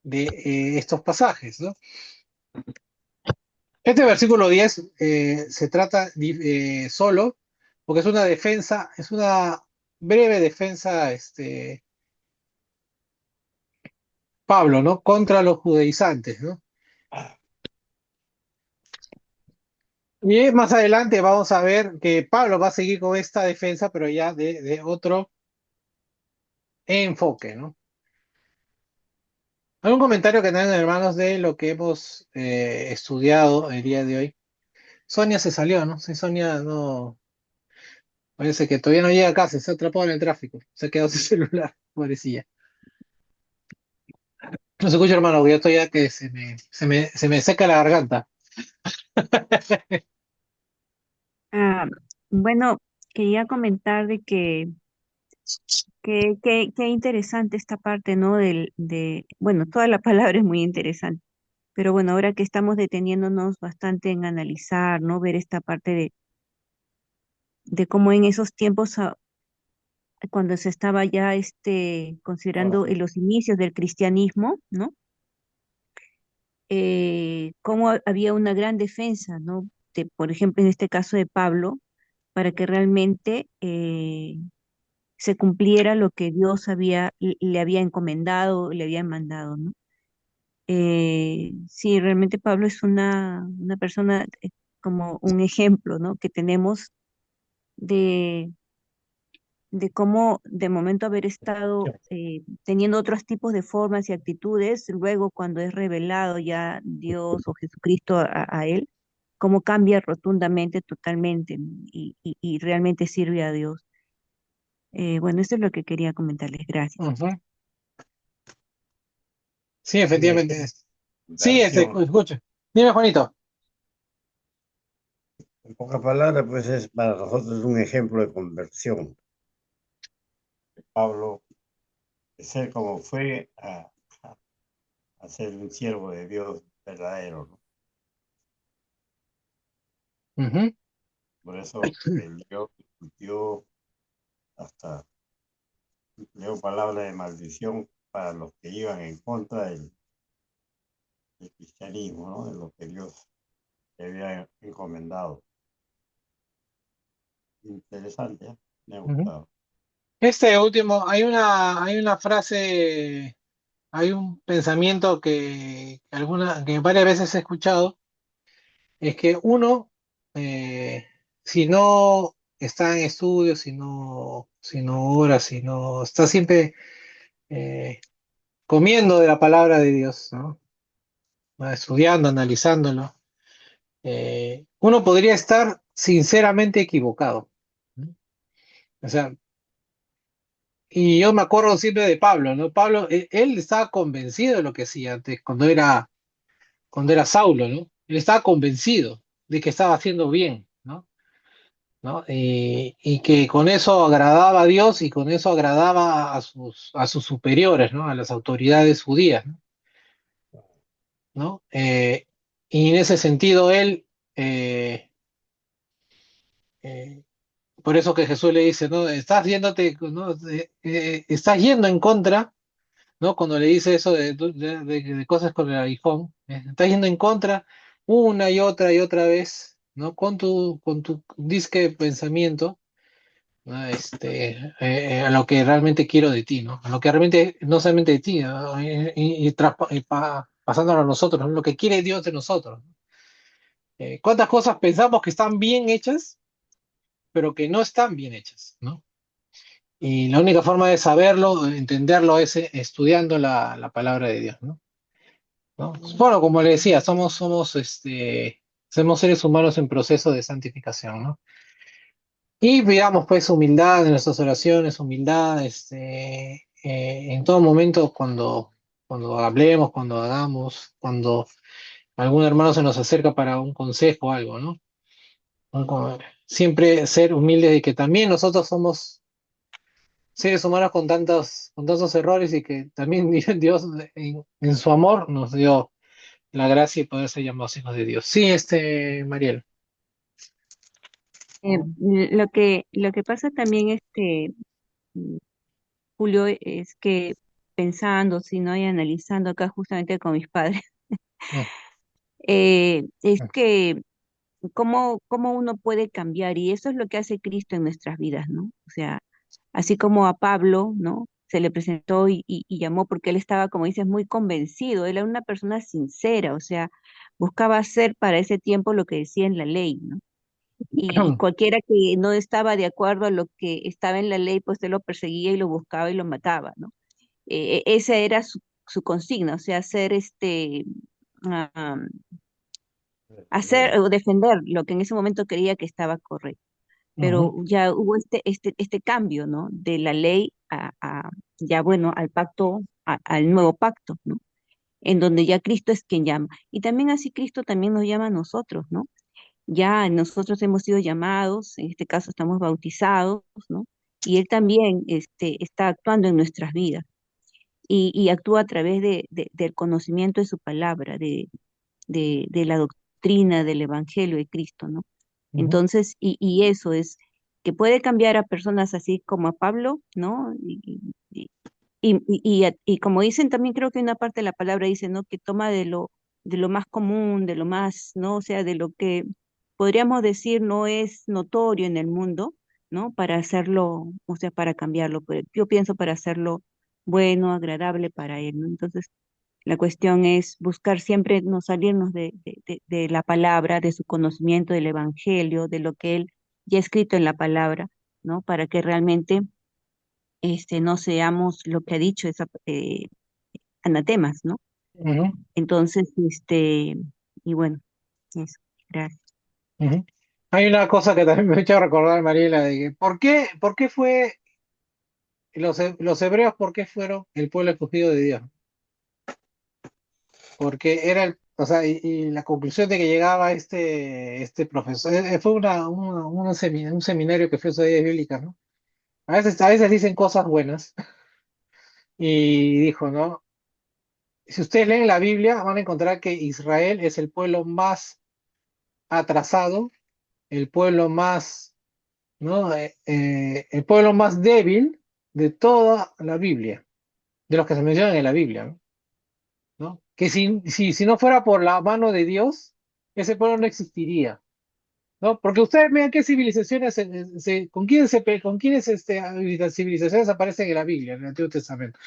de estos pasajes, ¿no? Este versículo 10 se trata solo porque es una defensa, es una breve defensa, Pablo, ¿no? Contra los judaizantes, ¿no? Y más adelante vamos a ver que Pablo va a seguir con esta defensa, pero ya de otro enfoque, ¿no? ¿Algún comentario que tengan, hermanos, de lo que hemos estudiado el día de hoy? Sonia se salió, ¿no? Sí, Sonia no. Parece que todavía no llega a casa, se ha atrapado en el tráfico. Se ha quedado sin celular, pobrecilla. No se escucha, hermano, que yo estoy ya que se me seca la garganta. Ah, bueno, quería comentar de que interesante esta parte, ¿no? Bueno, toda la palabra es muy interesante, pero bueno, ahora que estamos deteniéndonos bastante en analizar, ¿no? Ver esta parte de cómo en esos tiempos, cuando se estaba ya considerando los inicios del cristianismo, ¿no? Cómo había una gran defensa, ¿no? Por ejemplo, en este caso de Pablo, para que realmente se cumpliera lo que Dios le había encomendado, le había mandado, ¿no? Sí, realmente Pablo es una persona como un ejemplo, ¿no? Que tenemos de, de cómo de momento haber estado teniendo otros tipos de formas y actitudes, luego cuando es revelado ya Dios o Jesucristo a él, cómo cambia rotundamente, totalmente, ¿no? Y realmente sirve a Dios. Bueno, esto es lo que quería comentarles. Gracias. Ujú. Sí, Un efectivamente. ejemplo de Sí, acción. escucha. Dime, Juanito. En pocas palabras, pues es para nosotros un ejemplo de conversión. Pablo, de ser como fue a ser un siervo de Dios verdadero, ¿no? Ujú, Por eso peleó, discutió, hasta leo palabras de maldición para los que iban en contra del cristianismo, ¿no? De lo que Dios le había encomendado. Interesante, ¿eh? Me ha ujú. gustado. Este último, hay una frase, hay un pensamiento que varias veces he escuchado, es que uno, eh, si no está en estudios, si no ora, si no está siempre eh, comiendo de la palabra de Dios, ¿no? Va estudiando, analizándolo, uno podría estar sinceramente equivocado, ¿no? O sea, y yo me acuerdo siempre de Pablo, ¿no? Pablo, él estaba convencido de lo que hacía antes, cuando era Saulo, ¿no? Él estaba convencido de que estaba haciendo bien, ¿no? ¿No? Y que con eso agradaba a Dios y con eso agradaba a sus superiores, ¿no? A las autoridades judías, ¿no? ¿No? Y en ese sentido él, eh, eh, por eso que Jesús le dice, ¿no? ¿No? Estás yendo en contra, ¿no? Cuando le dice eso de cosas con el aguijón, estás yendo en contra una y otra vez, ¿no? Con tu disque pensamiento, ¿no? A lo que realmente quiero de ti, ¿no? A lo que realmente, no solamente de ti, ¿no? Pasándolo a nosotros, ¿no? Lo que quiere Dios de nosotros, ¿no? ¿Cuántas cosas pensamos que están bien hechas, pero que no están bien hechas, ¿no? Y la única forma de saberlo, entenderlo, es estudiando la palabra de Dios, ¿no? ¿No? Bueno, como le decía, somos seres humanos en proceso de santificación, ¿no? Y pidamos pues humildad en nuestras oraciones, humildad, en todo momento cuando hablemos, cuando hagamos, cuando algún hermano se nos acerca para un consejo o algo, ¿no? Siempre ser humildes de que también nosotros somos seres humanos con tantos errores y que también Dios en su amor nos dio la gracia y poder ser llamados hijos de Dios. Sí, Mariel. Lo que pasa también, Julio, es que pensando, sino y analizando acá justamente con mis padres, Mm, es mm, que cómo uno puede cambiar, y eso es lo que hace Cristo en nuestras vidas, ¿no? O sea, así como a Pablo, ¿no? Se le presentó y llamó porque él estaba, como dices, muy convencido, él era una persona sincera, o sea, buscaba hacer para ese tiempo lo que decía en la ley, ¿no? Y cualquiera que no estaba de acuerdo a lo que estaba en la ley, pues él lo perseguía y lo buscaba y lo mataba, ¿no? Esa era su consigna, o sea, ah, hacer o defender lo que en ese momento creía que estaba correcto. Pero ujú, ya hubo este cambio, ¿no? De la ley ya bueno, al pacto, al nuevo pacto, ¿no? En donde ya Cristo es quien llama. Y también así Cristo también nos llama a nosotros, ¿no? Ya nosotros hemos sido llamados, en este caso estamos bautizados, ¿no? Y Él también está actuando en nuestras vidas y actúa a través del conocimiento de su palabra, de la doctrina del Evangelio de Cristo, ¿no? ujú, Entonces, y eso es que puede cambiar a personas así como a Pablo, ¿no? Y como dicen, también creo que una parte de la palabra dice, ¿no? Que toma de lo más común, de lo más, ¿no? O sea, de lo que podríamos decir no es notorio en el mundo, ¿no? Para hacerlo, o sea, para cambiarlo. Pero yo pienso para hacerlo bueno, agradable para él, ¿no? Entonces, la cuestión es buscar siempre no salirnos de la palabra, de su conocimiento del evangelio, de lo que él ya ha escrito en la palabra, ¿no? Para que realmente no seamos lo que ha dicho esa, anatemas, ¿no? ujú, Entonces, y bueno, eso, gracias. ujú. Hay una cosa que también me ha hecho recordar, Mariela, de que ¿por qué fue los hebreos, por qué fueron el pueblo escogido de Dios? Porque era o sea, y la conclusión de que llegaba este profesor, fue un seminario que fue de bíblicas, ¿no? A veces dicen cosas buenas, y dijo, ¿no? Si ustedes leen la Biblia, van a encontrar que Israel es el pueblo más atrasado, el pueblo más, ¿no? El pueblo más débil de toda la Biblia, de los que se mencionan en la Biblia, ¿no? ¿No? Que si no fuera por la mano de Dios, ese pueblo no existiría, ¿no? Porque ustedes vean qué civilizaciones, con quiénes las civilizaciones aparecen en la Biblia, en el Antiguo Testamento.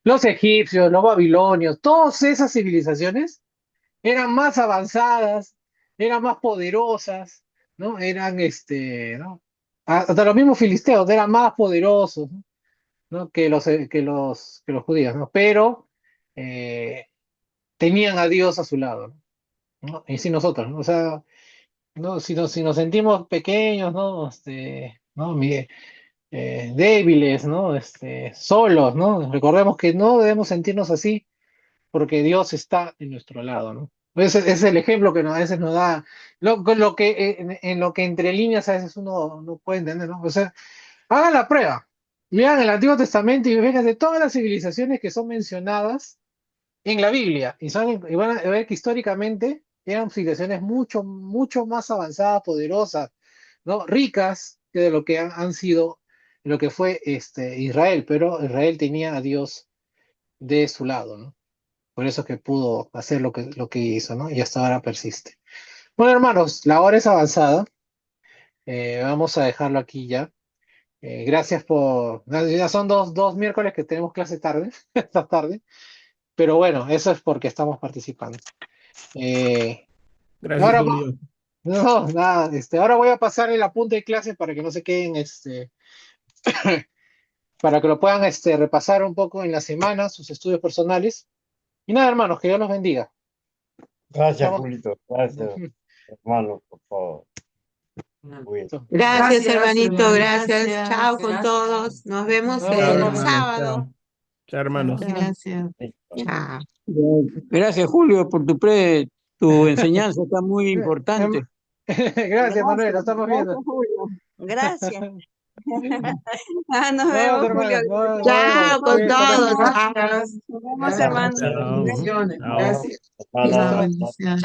Los egipcios, los babilonios, todas esas civilizaciones eran más avanzadas, eran más poderosas, ¿no? ¿No? Hasta los mismos filisteos eran más poderosos, ¿no? Que los judíos, ¿no? Pero eh, tenían a Dios a su lado, ¿no? Y si nosotros, ¿no? O sea, ¿no? Si nos sentimos pequeños, ¿no? Débiles, ¿no? Solos, ¿no? Recordemos que no debemos sentirnos así porque Dios está en nuestro lado, ¿no? Ese es el ejemplo que a veces nos da, lo que, en lo que entre líneas a veces uno no puede entender, ¿no? O sea, hagan la prueba, lean el Antiguo Testamento y vean de todas las civilizaciones que son mencionadas en la Biblia, y van a ver que históricamente eran civilizaciones mucho, mucho más avanzadas, poderosas, ¿no? Ricas que de lo que han sido, lo que fue Israel, pero Israel tenía a Dios de su lado, ¿no? Por eso es que pudo hacer lo que hizo, ¿no? Y hasta ahora persiste. Bueno, hermanos, la hora es avanzada. Vamos a dejarlo aquí ya. Gracias por. Ya son dos miércoles que tenemos clase tarde, esta tarde. Pero bueno, eso es porque estamos participando. Eh, Gracias, ahora, Julio. no, nada, ahora voy a pasar el apunte de clase para que no se queden, para que lo puedan repasar un poco en la semana, sus estudios personales. Y nada, hermanos, que Dios los bendiga. Gracias, Estamos. Julito. Gracias, hermano, por favor. Muy bien. Gracias, hermanito, gracias, gracias. Chao con gracias. todos. Nos vemos Nos vemos, Chao, el hermanos. hermanos. sábado. Chao. Chao, hermanos. Gracias. Sí. Chao. Gracias, Julio, por tu enseñanza, está muy importante. Gracias, Manuel, nos Gracias, estamos viendo. gracias, Julio. Gracias. Nos Nos vemos, vemos, Julio. hermanos. Nos vemos. Chao con Cuídense, todos. hermanos. Chao. Gracias. Nos vemos, Gracias por hermanos. sus Chao. bendiciones. Chao. Gracias. Las Listo. Chao. bendiciones.